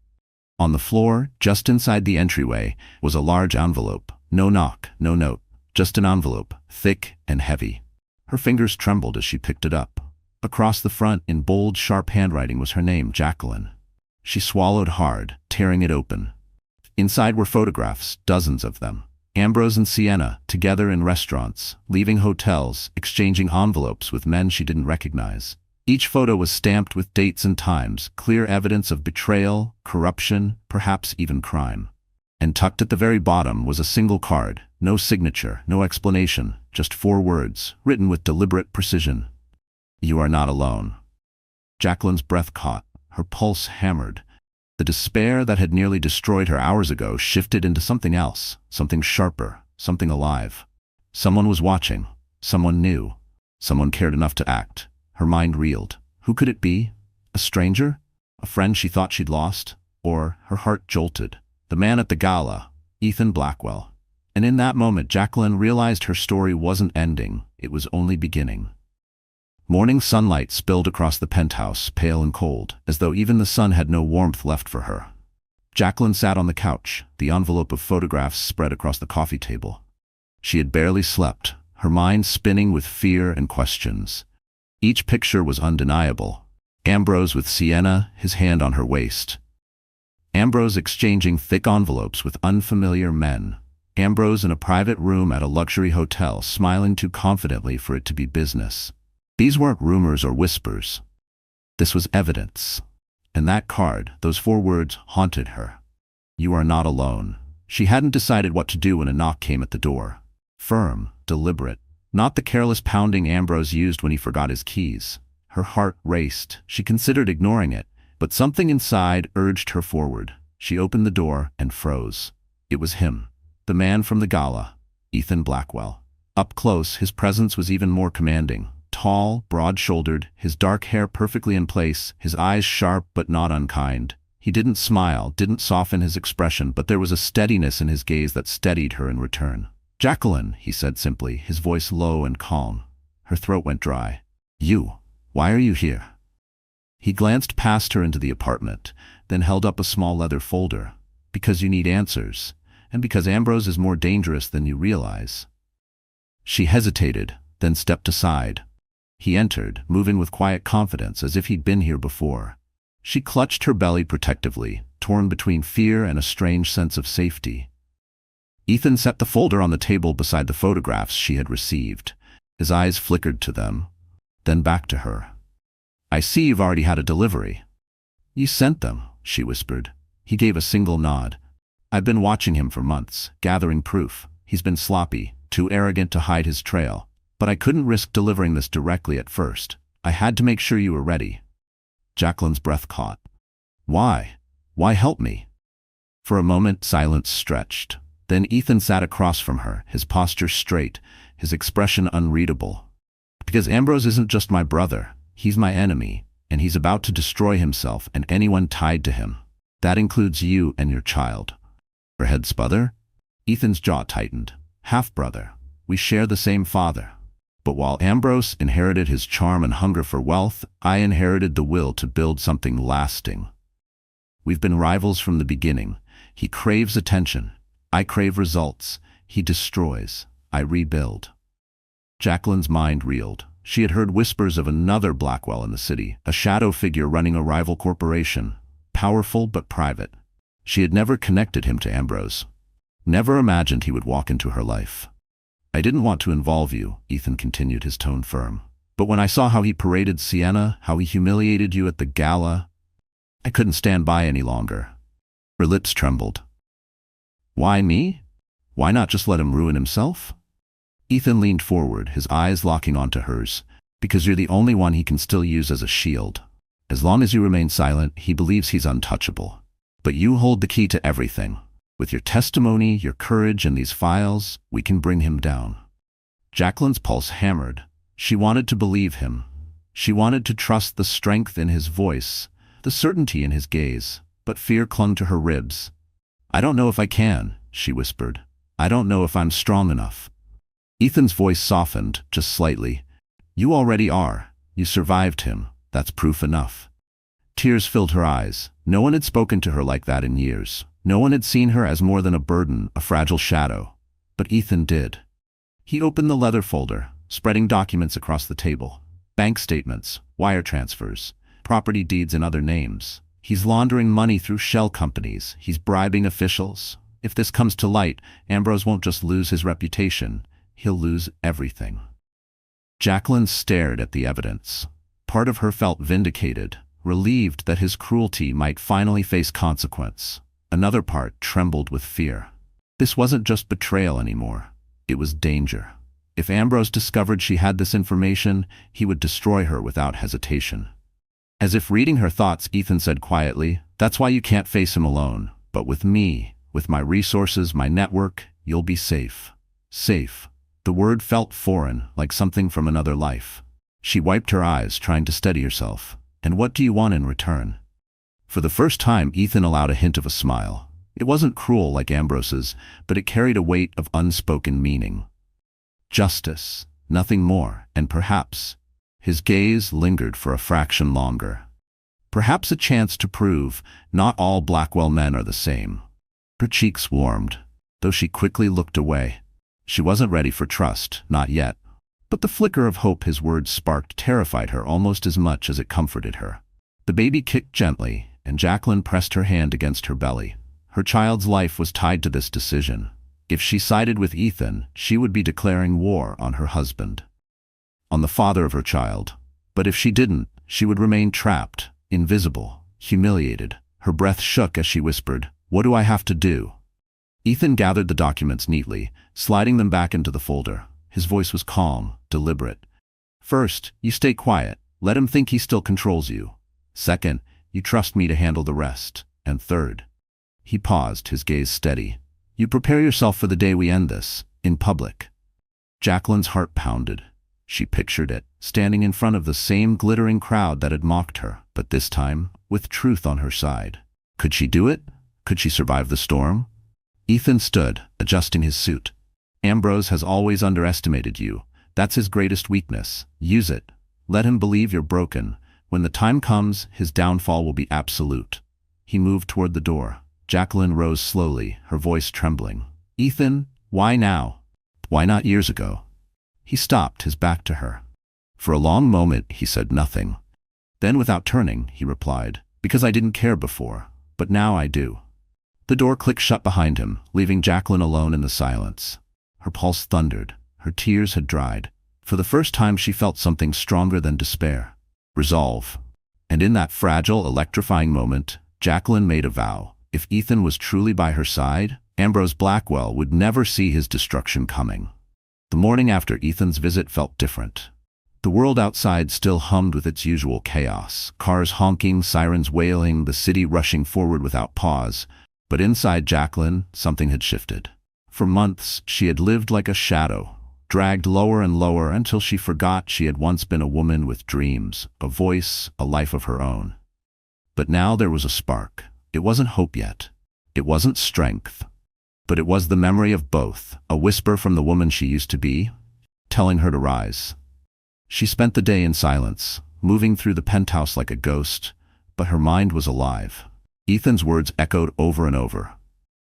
S1: On the floor, just inside the entryway, was a large envelope. No knock, no note, just an envelope, thick and heavy. Her fingers trembled as she picked it up. Across the front, in bold, sharp handwriting, was her name, Jacqueline. She swallowed hard, tearing it open. Inside were photographs, dozens of them. Ambrose and Sienna, together in restaurants, leaving hotels, exchanging envelopes with men she didn't recognize. Each photo was stamped with dates and times, clear evidence of betrayal, corruption, perhaps even crime. And tucked at the very bottom was a single card, no signature, no explanation, just 4 words, written with deliberate precision. "You are not alone." Jacqueline's breath caught, her pulse hammered. The despair that had nearly destroyed her hours ago shifted into something else, something sharper, something alive. Someone was watching. Someone knew. Someone cared enough to act. Her mind reeled. Who could it be? A stranger? A friend she thought she'd lost? Or her heart jolted. The man at the gala, Ethan Blackwell. And in that moment, Jacqueline realized her story wasn't ending. It was only beginning. Morning sunlight spilled across the penthouse, pale and cold, as though even the sun had no warmth left for her. Jacqueline sat on the couch, the envelope of photographs spread across the coffee table. She had barely slept, her mind spinning with fear and questions. Each picture was undeniable. Ambrose with Sienna, his hand on her waist. Ambrose exchanging thick envelopes with unfamiliar men. Ambrose in a private room at a luxury hotel, smiling too confidently for it to be business. These weren't rumors or whispers. This was evidence. And that card, those 4 words, haunted her. You are not alone. She hadn't decided what to do when a knock came at the door. Firm, deliberate, not the careless pounding Ambrose used when he forgot his keys. Her heart raced. She considered ignoring it, but something inside urged her forward. She opened the door and froze. It was him, the man from the gala, Ethan Blackwell. Up close, his presence was even more commanding. Tall, broad-shouldered, his dark hair perfectly in place, his eyes sharp but not unkind. He didn't smile, didn't soften his expression, but there was a steadiness in his gaze that steadied her in return. "Jacqueline," he said simply, his voice low and calm. Her throat went dry. Why are you here?" He glanced past her into the apartment, then held up a small leather folder. "Because you need answers, and because Ambrose is more dangerous than you realize." She hesitated, then stepped aside. He entered, moving with quiet confidence as if he'd been here before. She clutched her belly protectively, torn between fear and a strange sense of safety. Ethan set the folder on the table beside the photographs she had received. His eyes flickered to them, then back to her. "I see you've already had a delivery." "You sent them," she whispered. He gave a single nod. "I've been watching him for months, gathering proof. He's been sloppy, too arrogant to hide his trail. But I couldn't risk delivering this directly at first. I had to make sure you were ready." Jacqueline's breath caught. "Why? Why help me?" For a moment, silence stretched. Then Ethan sat across from her, his posture straight, his expression unreadable. "Because Ambrose isn't just my brother. He's my enemy, and he's about to destroy himself and anyone tied to him. That includes you and your child." Her head sputtered. Ethan's jaw tightened. "Half-brother. We share the same father. But while Ambrose inherited his charm and hunger for wealth, I inherited the will to build something lasting. We've been rivals from the beginning. He craves attention. I crave results. He destroys. I rebuild." Jacqueline's mind reeled. She had heard whispers of another Blackwell in the city, a shadow figure running a rival corporation, powerful but private. She had never connected him to Ambrose. Never imagined he would walk into her life. "I didn't want to involve you," Ethan continued, his tone firm. "But when I saw how he paraded Sienna, how he humiliated you at the gala, I couldn't stand by any longer." Her lips trembled. "Why me? Why not just let him ruin himself?" Ethan leaned forward, his eyes locking onto hers. "Because you're the only one he can still use as a shield. As long as you remain silent, he believes he's untouchable. But you hold the key to everything. With your testimony, your courage, and these files, we can bring him down." Jacqueline's pulse hammered. She wanted to believe him. She wanted to trust the strength in his voice, the certainty in his gaze, but fear clung to her ribs. "I don't know if I can," she whispered. "I don't know if I'm strong enough." Ethan's voice softened, just slightly. "You already are. You survived him. That's proof enough." Tears filled her eyes. No one had spoken to her like that in years. No one had seen her as more than a burden, a fragile shadow. But Ethan did. He opened the leather folder, spreading documents across the table. Bank statements, wire transfers, property deeds in other names. He's laundering money through shell companies. He's bribing officials. If this comes to light, Ambrose won't just lose his reputation. He'll lose everything. Jacqueline stared at the evidence. Part of her felt vindicated, relieved that his cruelty might finally face consequence. Another part trembled with fear. This wasn't just betrayal anymore. It was danger. If Ambrose discovered she had this information, he would destroy her without hesitation. As if reading her thoughts, Ethan said quietly, "That's why you can't face him alone. But with me, with my resources, my network, you'll be safe." Safe. The word felt foreign, like something from another life. She wiped her eyes, trying to steady herself. "And what do you want in return?" For the first time, Ethan allowed a hint of a smile. It wasn't cruel like Ambrose's, but it carried a weight of unspoken meaning. Justice, nothing more, and perhaps, his gaze lingered for a fraction longer. Perhaps a chance to prove not all Blackwell men are the same. Her cheeks warmed, though she quickly looked away. She wasn't ready for trust, not yet. But the flicker of hope his words sparked terrified her almost as much as it comforted her. The baby kicked gently, and Jacqueline pressed her hand against her belly. Her child's life was tied to this decision. If she sided with Ethan, she would be declaring war on her husband, on the father of her child. But if she didn't, she would remain trapped, invisible, humiliated. Her breath shook as she whispered, "What do I have to do?" Ethan gathered the documents neatly, sliding them back into the folder. His voice was calm, deliberate. "First, you stay quiet. Let him think he still controls you. Second, you trust me to handle the rest. And third," he paused, his gaze steady, "you prepare yourself for the day we end this, in public." Jacqueline's heart pounded. She pictured it, standing in front of the same glittering crowd that had mocked her, but this time, with truth on her side. Could she do it? Could she survive the storm? Ethan stood, adjusting his suit. "Ambrose has always underestimated you. That's his greatest weakness. Use it. Let him believe you're broken. When the time comes, his downfall will be absolute." He moved toward the door. Jacqueline rose slowly, her voice trembling. "Ethan, why now? Why not years ago?" He stopped, his back to her. For a long moment, he said nothing. Then, without turning, he replied, "Because I didn't care before, but now I do." The door clicked shut behind him, leaving Jacqueline alone in the silence. Her pulse thundered. Her tears had dried. For the first time, she felt something stronger than despair. Resolve. And in that fragile, electrifying moment, Jacqueline made a vow. If Ethan was truly by her side, Ambrose Blackwell would never see his destruction coming. The morning after Ethan's visit felt different. The world outside still hummed with its usual chaos. Cars honking, sirens wailing, the city rushing forward without pause. But inside Jacqueline, something had shifted. For months, she had lived like a shadow, dragged lower and lower until she forgot she had once been a woman with dreams, a voice, a life of her own. But now there was a spark. It wasn't hope yet. It wasn't strength. But it was the memory of both, a whisper from the woman she used to be, telling her to rise. She spent the day in silence, moving through the penthouse like a ghost, but her mind was alive. Ethan's words echoed over and over.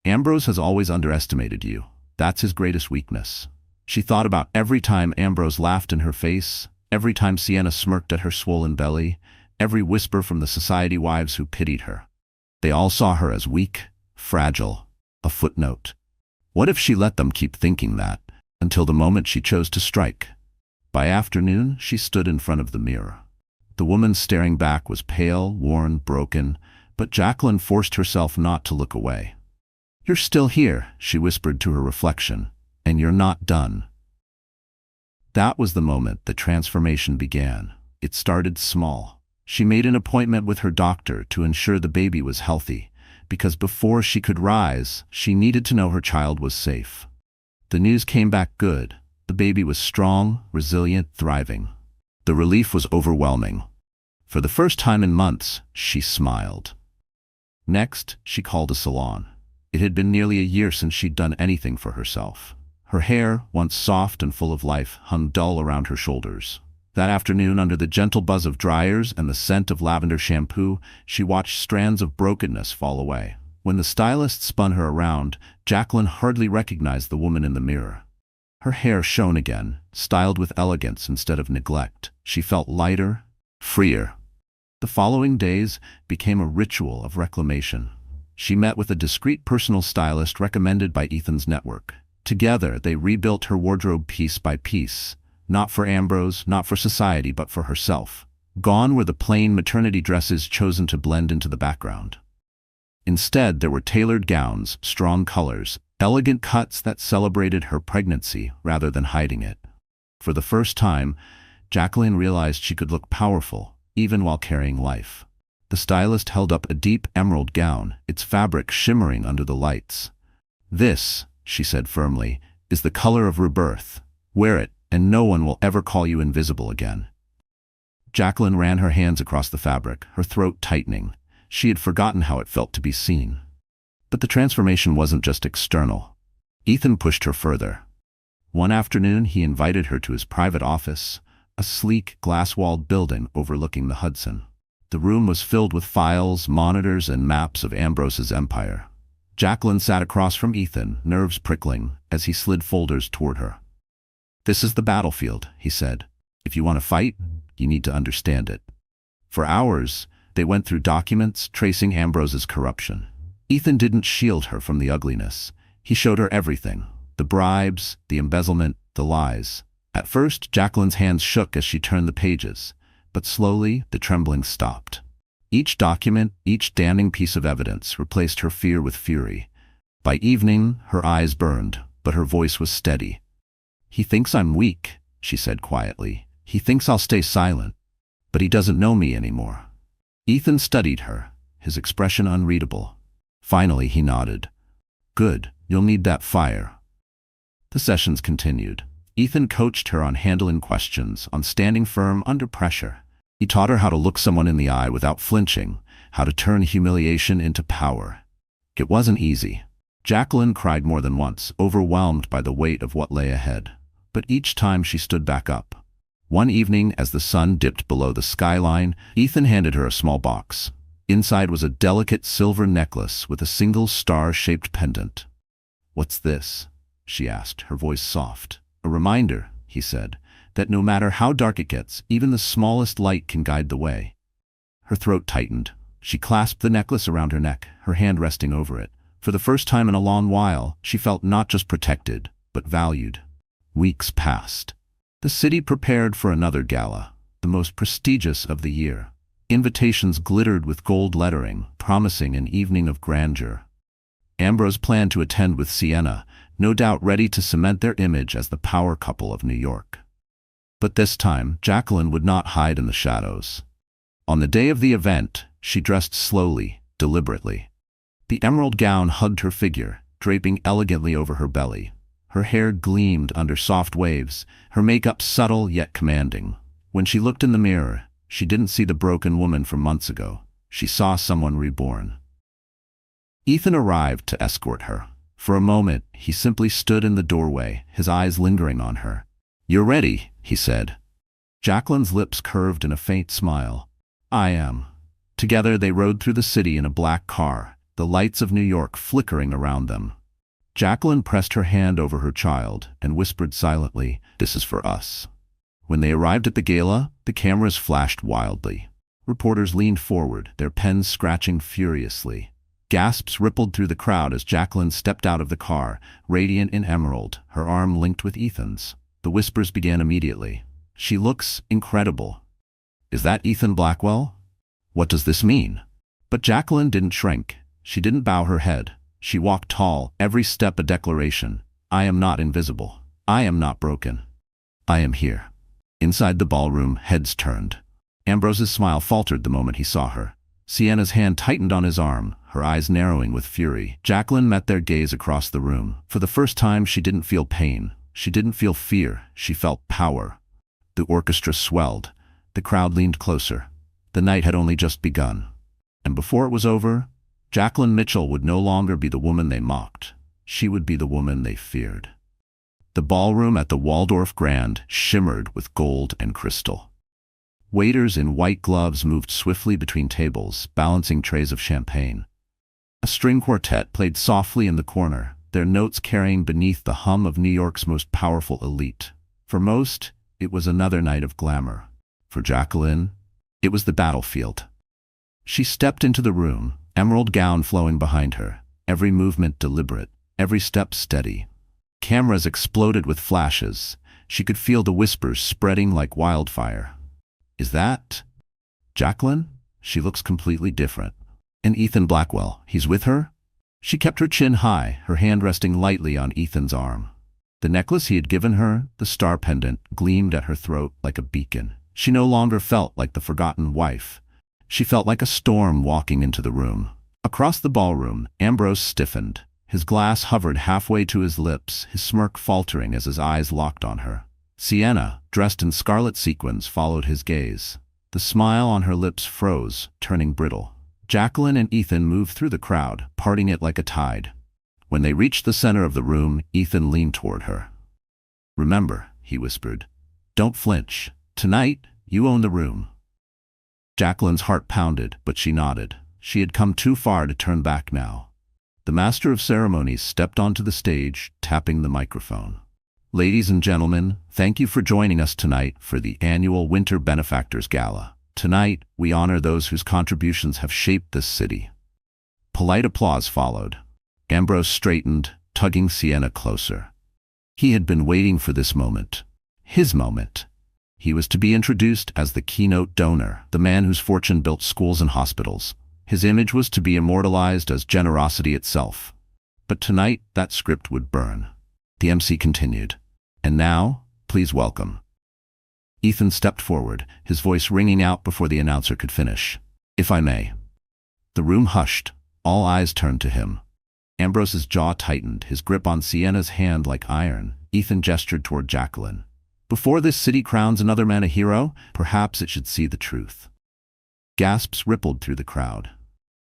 S1: "Ambrose has always underestimated you. That's his greatest weakness." She thought about every time Ambrose laughed in her face, every time Sienna smirked at her swollen belly, every whisper from the society wives who pitied her. They all saw her as weak, fragile, a footnote. What if she let them keep thinking that, until the moment she chose to strike? By afternoon, she stood in front of the mirror. The woman staring back was pale, worn, broken, but Jacqueline forced herself not to look away. "You're still here," she whispered to her reflection, "and you're not done." That was the moment the transformation began. It started small. She made an appointment with her doctor to ensure the baby was healthy, because before she could rise, she needed to know her child was safe. The news came back good. The baby was strong, resilient, thriving. The relief was overwhelming. For the first time in months, she smiled. Next, she called a salon. It had been nearly a year since she'd done anything for herself. Her hair, once soft and full of life, hung dull around her shoulders. That afternoon, under the gentle buzz of dryers and the scent of lavender shampoo, she watched strands of brokenness fall away. When the stylist spun her around, Jacqueline hardly recognized the woman in the mirror. Her hair shone again, styled with elegance instead of neglect. She felt lighter, freer. The following days became a ritual of reclamation. She met with a discreet personal stylist recommended by Ethan's network. Together, they rebuilt her wardrobe piece by piece. Not for Ambrose, not for society, but for herself. Gone were the plain maternity dresses chosen to blend into the background. Instead, there were tailored gowns, strong colors, elegant cuts that celebrated her pregnancy rather than hiding it. For the first time, Jacqueline realized she could look powerful, even while carrying life. The stylist held up a deep emerald gown, its fabric shimmering under the lights. "This," she said firmly, "is the color of rebirth. Wear it, and no one will ever call you invisible again." Jacqueline ran her hands across the fabric, her throat tightening. She had forgotten how it felt to be seen. But the transformation wasn't just external. Ethan pushed her further. One afternoon, he invited her to his private office, a sleek, glass-walled building overlooking the Hudson. The room was filled with files, monitors, and maps of Ambrose's empire. Jacqueline sat across from Ethan, nerves prickling, as he slid folders toward her. "This is the battlefield," he said. "If you want to fight, you need to understand it." For hours, they went through documents tracing Ambrose's corruption. Ethan didn't shield her from the ugliness. He showed her everything: the bribes, the embezzlement, the lies. At first, Jacqueline's hands shook as she turned the pages, but slowly the trembling stopped. Each document, each damning piece of evidence, replaced her fear with fury. By evening, her eyes burned, but her voice was steady. "He thinks I'm weak," she said quietly. "He thinks I'll stay silent, but he doesn't know me anymore." Ethan studied her, his expression unreadable. Finally, he nodded. "Good, you'll need that fire." The sessions continued. Ethan coached her on handling questions, on standing firm under pressure. He taught her how to look someone in the eye without flinching, how to turn humiliation into power. It wasn't easy. Jacqueline cried more than once, overwhelmed by the weight of what lay ahead. But each time she stood back up. One evening, as the sun dipped below the skyline, Ethan handed her a small box. Inside was a delicate silver necklace with a single star-shaped pendant. "What's this?" she asked, her voice soft. "A reminder," he said, "that no matter how dark it gets, even the smallest light can guide the way." Her throat tightened. She clasped the necklace around her neck, her hand resting over it. For the first time in a long while, she felt not just protected, but valued. Weeks passed. The city prepared for another gala, the most prestigious of the year. Invitations glittered with gold lettering, promising an evening of grandeur. Ambrose planned to attend with Sienna, no doubt ready to cement their image as the power couple of New York. But this time, Jacqueline would not hide in the shadows. On the day of the event, she dressed slowly, deliberately. The emerald gown hugged her figure, draping elegantly over her belly. Her hair gleamed under soft waves, her makeup subtle yet commanding. When she looked in the mirror, she didn't see the broken woman from months ago. She saw someone reborn. Ethan arrived to escort her. For a moment, he simply stood in the doorway, his eyes lingering on her. "You're ready," he said. Jacqueline's lips curved in a faint smile. "I am." Together they rode through the city in a black car, the lights of New York flickering around them. Jacqueline pressed her hand over her child and whispered silently, "This is for us." When they arrived at the gala, the cameras flashed wildly. Reporters leaned forward, their pens scratching furiously. Gasps rippled through the crowd as Jacqueline stepped out of the car, radiant in emerald, her arm linked with Ethan's. The whispers began immediately. "She looks incredible." "Is that Ethan Blackwell? What does this mean?" But Jacqueline didn't shrink. She didn't bow her head. She walked tall, every step a declaration. "I am not invisible. I am not broken. I am here." Inside the ballroom, heads turned. Ambrose's smile faltered the moment he saw her. Sienna's hand tightened on his arm, her eyes narrowing with fury. Jacqueline met their gaze across the room. For the first time, she didn't feel pain. She didn't feel fear. She felt power. The orchestra swelled. The crowd leaned closer. The night had only just begun. And before it was over, Jacqueline Mitchell would no longer be the woman they mocked. She would be the woman they feared. The ballroom at the Waldorf Grand shimmered with gold and crystal. Waiters in white gloves moved swiftly between tables, balancing trays of champagne. A string quartet played softly in the corner, their notes carrying beneath the hum of New York's most powerful elite. For most, it was another night of glamour. For Jacqueline, it was the battlefield. She stepped into the room, emerald gown flowing behind her, every movement deliberate, every step steady. Cameras exploded with flashes. She could feel the whispers spreading like wildfire. "Is that Jacqueline? She looks completely different. And Ethan Blackwell, he's with her?" She kept her chin high, her hand resting lightly on Ethan's arm. The necklace he had given her, the star pendant, gleamed at her throat like a beacon. She no longer felt like the forgotten wife. She felt like a storm walking into the room. Across the ballroom, Ambrose stiffened. His glass hovered halfway to his lips, his smirk faltering as his eyes locked on her. Sienna, dressed in scarlet sequins, followed his gaze. The smile on her lips froze, turning brittle. Jacqueline and Ethan moved through the crowd, parting it like a tide. When they reached the center of the room, Ethan leaned toward her. "Remember," he whispered. "Don't flinch. Tonight, you own the room." Jacqueline's heart pounded, but she nodded. She had come too far to turn back now. The master of ceremonies stepped onto the stage, tapping the microphone. "Ladies and gentlemen, thank you for joining us tonight for the annual Winter Benefactors Gala. Tonight, we honor those whose contributions have shaped this city." Polite applause followed. Ambrose straightened, tugging Sienna closer. He had been waiting for this moment. His moment. He was to be introduced as the keynote donor, the man whose fortune built schools and hospitals. His image was to be immortalized as generosity itself. But tonight, that script would burn. The MC continued. "And now, please welcome." Ethan stepped forward, his voice ringing out before the announcer could finish. "If I may." The room hushed. All eyes turned to him. Ambrose's jaw tightened, his grip on Sienna's hand like iron. Ethan gestured toward Jacqueline. "Before this city crowns another man a hero, perhaps it should see the truth." Gasps rippled through the crowd.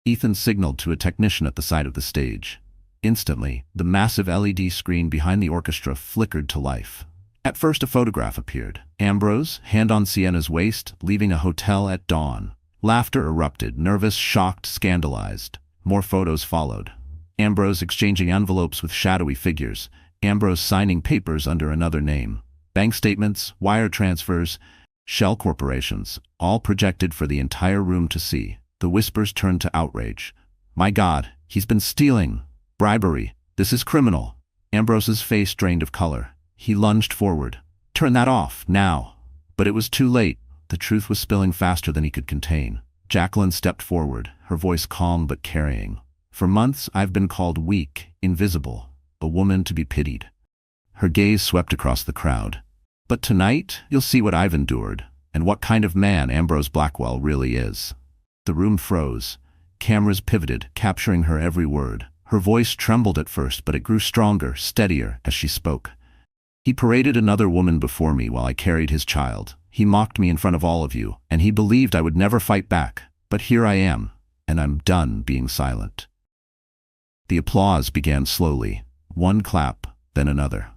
S1: Ethan signaled to a technician at the side of the stage. Instantly, the massive LED screen behind the orchestra flickered to life. At first a photograph appeared. Ambrose, hand on Sienna's waist, leaving a hotel at dawn. Laughter erupted, nervous, shocked, scandalized. More photos followed. Ambrose exchanging envelopes with shadowy figures. Ambrose signing papers under another name. Bank statements, wire transfers, shell corporations, all projected for the entire room to see. The whispers turned to outrage. "My God, he's been stealing! Bribery! This is criminal!" Ambrose's face drained of color. He lunged forward. "Turn that off, now!" But it was too late. The truth was spilling faster than he could contain. Jacqueline stepped forward, her voice calm but carrying. "For months I've been called weak, invisible, a woman to be pitied." Her gaze swept across the crowd. "But tonight, you'll see what I've endured, and what kind of man Ambrose Blackwell really is." The room froze. Cameras pivoted, capturing her every word. Her voice trembled at first, but it grew stronger, steadier, as she spoke. "He paraded another woman before me while I carried his child. He mocked me in front of all of you, and he believed I would never fight back. But here I am, and I'm done being silent." The applause began slowly, one clap, then another.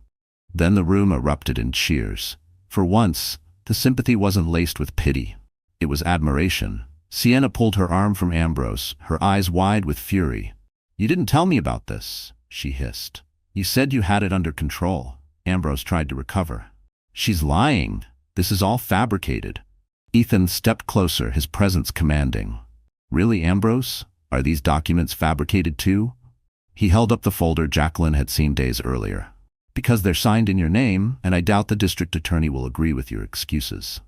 S1: Then the room erupted in cheers. For once, the sympathy wasn't laced with pity. It was admiration. Sienna pulled her arm from Ambrose, her eyes wide with fury. "You didn't tell me about this," she hissed. "You said you had it under control." Ambrose tried to recover. "She's lying. This is all fabricated." Ethan stepped closer, his presence commanding. "Really, Ambrose? Are these documents fabricated too?" He held up the folder Jacqueline had seen days earlier. "Because they're signed in your name, and I doubt the district attorney will agree with your excuses."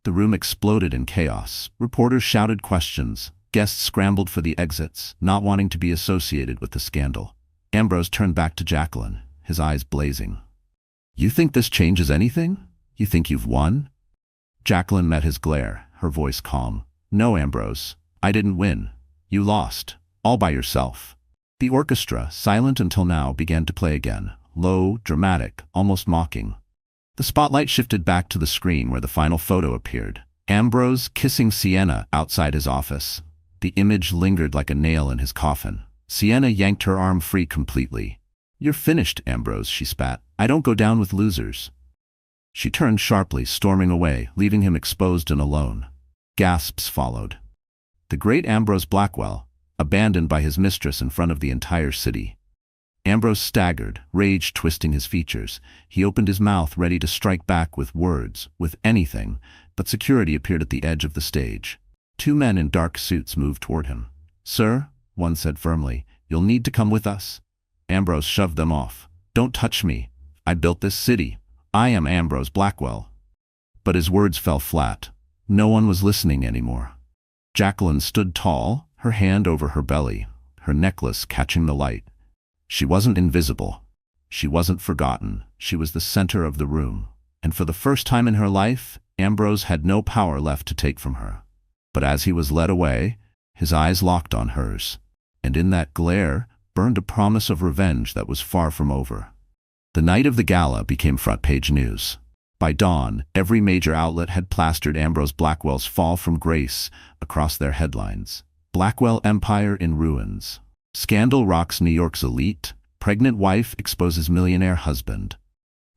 S1: The room exploded in chaos. Reporters shouted questions. Guests scrambled for the exits, not wanting to be associated with the scandal. Ambrose turned back to Jacqueline, his eyes blazing. "You think this changes anything? You think you've won?" Jacqueline met his glare, her voice calm. "No, Ambrose, I didn't win. You lost, all by yourself." The orchestra, silent until now, began to play again, low, dramatic, almost mocking. The spotlight shifted back to the screen where the final photo appeared. Ambrose kissing Sienna outside his office. The image lingered like a nail in his coffin. Sienna yanked her arm free completely. "You're finished, Ambrose," she spat. "I don't go down with losers." She turned sharply, storming away, leaving him exposed and alone. Gasps followed. The great Ambrose Blackwell, abandoned by his mistress in front of the entire city. Ambrose staggered, rage twisting his features. He opened his mouth, ready to strike back with words, with anything, but security appeared at the edge of the stage. Two men in dark suits moved toward him. "Sir," one said firmly, "you'll need to come with us." Ambrose shoved them off. "Don't touch me. I built this city. I am Ambrose Blackwell." But his words fell flat. No one was listening anymore. Jacqueline stood tall, her hand over her belly, her necklace catching the light. She wasn't invisible. She wasn't forgotten. She was the center of the room. And for the first time in her life, Ambrose had no power left to take from her. But as he was led away, his eyes locked on hers, and in that glare burned a promise of revenge that was far from over. The night of the gala became front-page news. By dawn, every major outlet had plastered Ambrose Blackwell's fall from grace across their headlines. Blackwell Empire in ruins. Scandal rocks New York's elite. Pregnant wife exposes millionaire husband.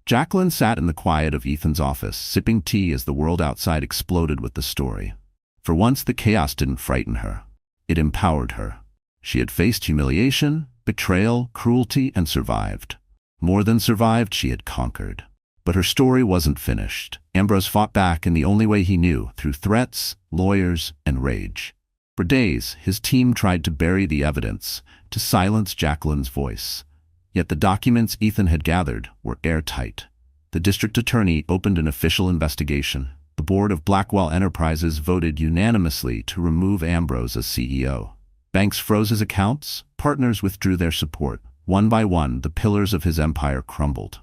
S1: Jacqueline sat in the quiet of Ethan's office, sipping tea as the world outside exploded with the story. For once, the chaos didn't frighten her. It empowered her. She had faced humiliation, betrayal, cruelty, and survived. More than survived, she had conquered. But her story wasn't finished. Ambrose fought back in the only way he knew, through threats, lawyers, and rage. For days, his team tried to bury the evidence, to silence Jacqueline's voice. Yet the documents Ethan had gathered were airtight. The district attorney opened an official investigation. The board of Blackwell Enterprises voted unanimously to remove Ambrose as CEO. Banks froze his accounts, partners withdrew their support. One by one, the pillars of his empire crumbled.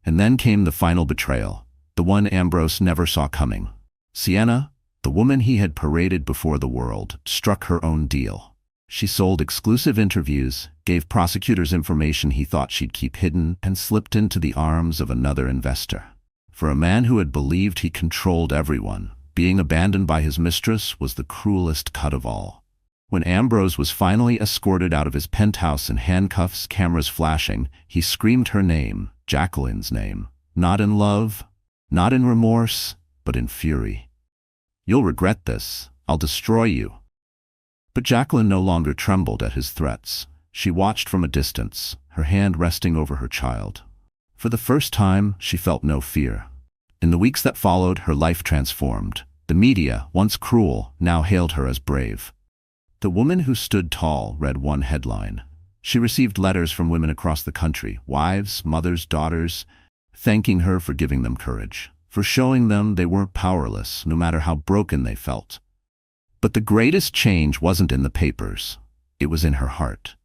S1: And then came the final betrayal, the one Ambrose never saw coming. Sienna, the woman he had paraded before the world, struck her own deal. She sold exclusive interviews, gave prosecutors information he thought she'd keep hidden, and slipped into the arms of another investor. For a man who had believed he controlled everyone, being abandoned by his mistress was the cruelest cut of all. When Ambrose was finally escorted out of his penthouse in handcuffs, cameras flashing, he screamed her name, Jacqueline's name. Not in love, not in remorse, but in fury. "You'll regret this. I'll destroy you." But Jacqueline no longer trembled at his threats. She watched from a distance, her hand resting over her child. For the first time, she felt no fear. In the weeks that followed, her life transformed. The media, once cruel, now hailed her as brave. The woman who stood tall read one headline. She received letters from women across the country, wives, mothers, daughters, thanking her for giving them courage, for showing them they weren't powerless, no matter how broken they felt. But the greatest change wasn't in the papers. It was in her heart.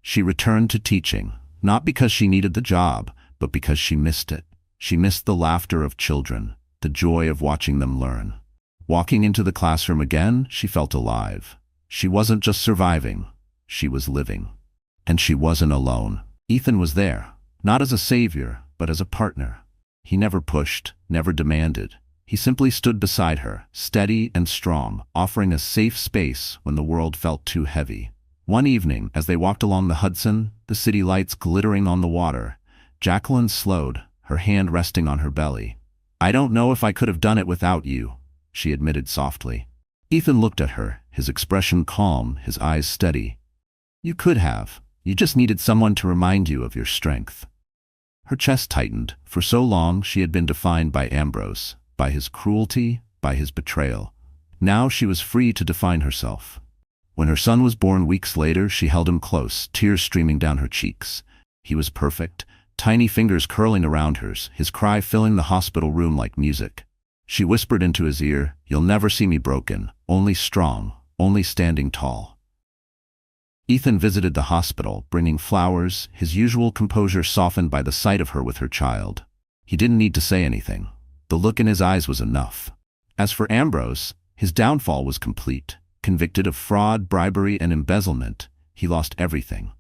S1: She returned to teaching, not because she needed the job, but because she missed it. She missed the laughter of children, the joy of watching them learn. Walking into the classroom again, she felt alive. She wasn't just surviving, she was living. And she wasn't alone. Ethan was there, not as a savior, but as a partner. He never pushed, never demanded. He simply stood beside her, steady and strong, offering a safe space when the world felt too heavy. One evening, as they walked along the Hudson, the city lights glittering on the water, Jacqueline slowed, her hand resting on her belly. "I don't know if I could have done it without you," she admitted softly. Ethan looked at her, his expression calm, his eyes steady. "You could have. You just needed someone to remind you of your strength." Her chest tightened. For so long, she had been defined by Ambrose, by his cruelty, by his betrayal. Now she was free to define herself. When her son was born weeks later, she held him close, tears streaming down her cheeks. He was perfect, tiny fingers curling around hers, his cry filling the hospital room like music. She whispered into his ear, "You'll never see me broken, only strong, only standing tall." Ethan visited the hospital, bringing flowers, his usual composure softened by the sight of her with her child. He didn't need to say anything. The look in his eyes was enough. As for Ambrose, his downfall was complete. Convicted of fraud, bribery, and embezzlement, he lost everything.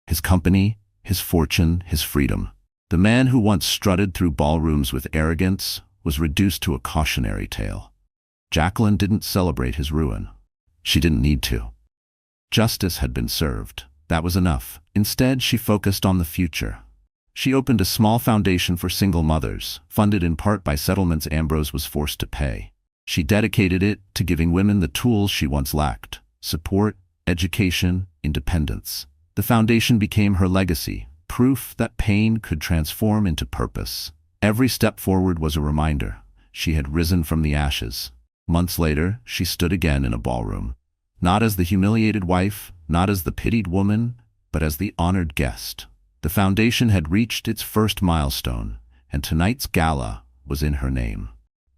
S1: His company, his fortune, his freedom. The man who once strutted through ballrooms with arrogance was reduced to a cautionary tale. Jacqueline didn't celebrate his ruin. She didn't need to. Justice had been served. That was enough. Instead, she focused on the future. She opened a small foundation for single mothers, funded in part by settlements Ambrose was forced to pay. She dedicated it to giving women the tools she once lacked: support, education, independence. The foundation became her legacy, proof that pain could transform into purpose. Every step forward was a reminder. She had risen from the ashes. Months later, she stood again in a ballroom. Not as the humiliated wife, not as the pitied woman, but as the honored guest. The foundation had reached its first milestone, and tonight's gala was in her name.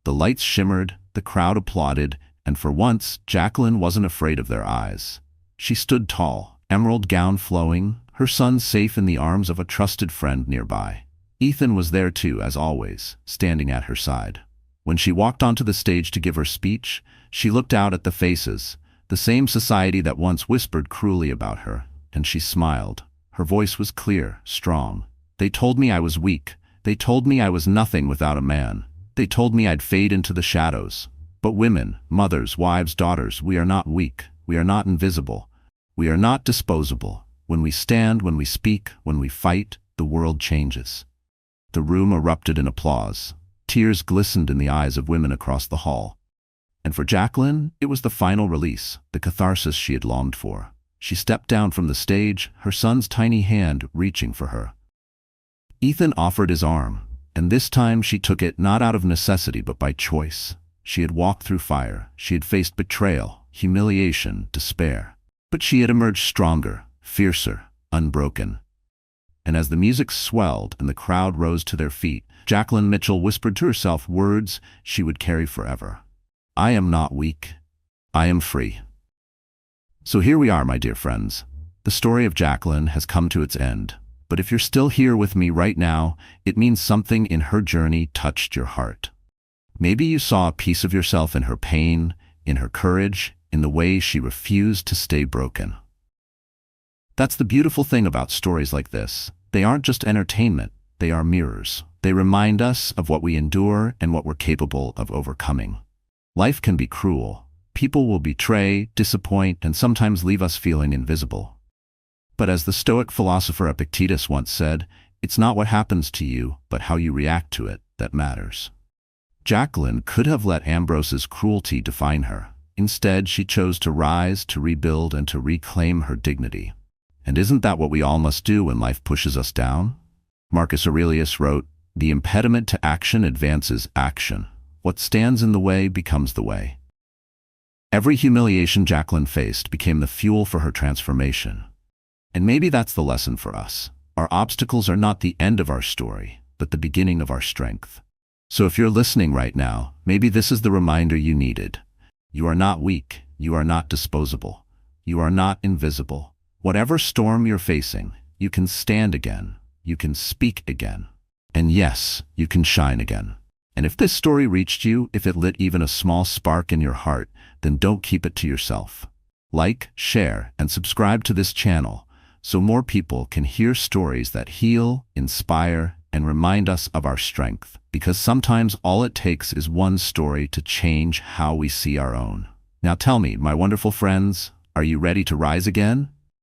S1: The lights shimmered, the crowd applauded, and for once, Jacqueline wasn't afraid of their eyes. She stood tall, emerald gown flowing, her son safe in the arms of a trusted friend nearby. Ethan was there too, as always, standing at her side. When she walked onto the stage to give her speech, she looked out at the faces, the same society that once whispered cruelly about her, and she smiled. Her voice was clear, strong. They told me I was weak. They told me I was nothing without a man. They told me I'd fade into the shadows. But women, mothers, wives, daughters, we are not weak. We are not invisible. We are not disposable. When we stand, when we speak, when we fight, the world changes. The room erupted in applause. Tears glistened in the eyes of women across the hall. And for Jacqueline, it was the final release, the catharsis she had longed for. She stepped down from the stage, her son's tiny hand reaching for her. Ethan offered his arm, and this time she took it not out of necessity but by choice. She had walked through fire. She had faced betrayal, humiliation, despair. But she had emerged stronger, fiercer, unbroken. And as the music swelled and the crowd rose to their feet, Jacqueline Mitchell whispered to herself words she would carry forever. I am not weak. I am free. So here we are, my dear friends. The story of Jacqueline has come to its end. But if you're still here with me right now, it means something in her journey touched your heart. Maybe you saw a piece of yourself in her pain, in her courage, in the way she refused to stay broken. That's the beautiful thing about stories like this. They aren't just entertainment, they are mirrors. They remind us of what we endure and what we're capable of overcoming. Life can be cruel. People will betray, disappoint, and sometimes leave us feeling invisible. But as the Stoic philosopher Epictetus once said, it's not what happens to you, but how you react to it, that matters. Jacqueline could have let Ambrose's cruelty define her. Instead, she chose to rise, to rebuild, and to reclaim her dignity. And isn't that what we all must do when life pushes us down? Marcus Aurelius wrote, "The impediment to action advances action. What stands in the way becomes the way." Every humiliation Jacqueline faced became the fuel for her transformation. And maybe that's the lesson for us. Our obstacles are not the end of our story, but the beginning of our strength. So if you're listening right now, maybe this is the reminder you needed. You are not weak. You are not disposable. You are not invisible. Whatever storm you're facing, you can stand again. You can speak again. And yes, you can shine again. And if this story reached you, if it lit even a small spark in your heart, then don't keep it to yourself. Like, share, and subscribe to this channel so more people can hear stories that heal, inspire, and remind us of our strength. Because sometimes all it takes is one story to change how we see our own. Now tell me, my wonderful friends, are you ready to rise again?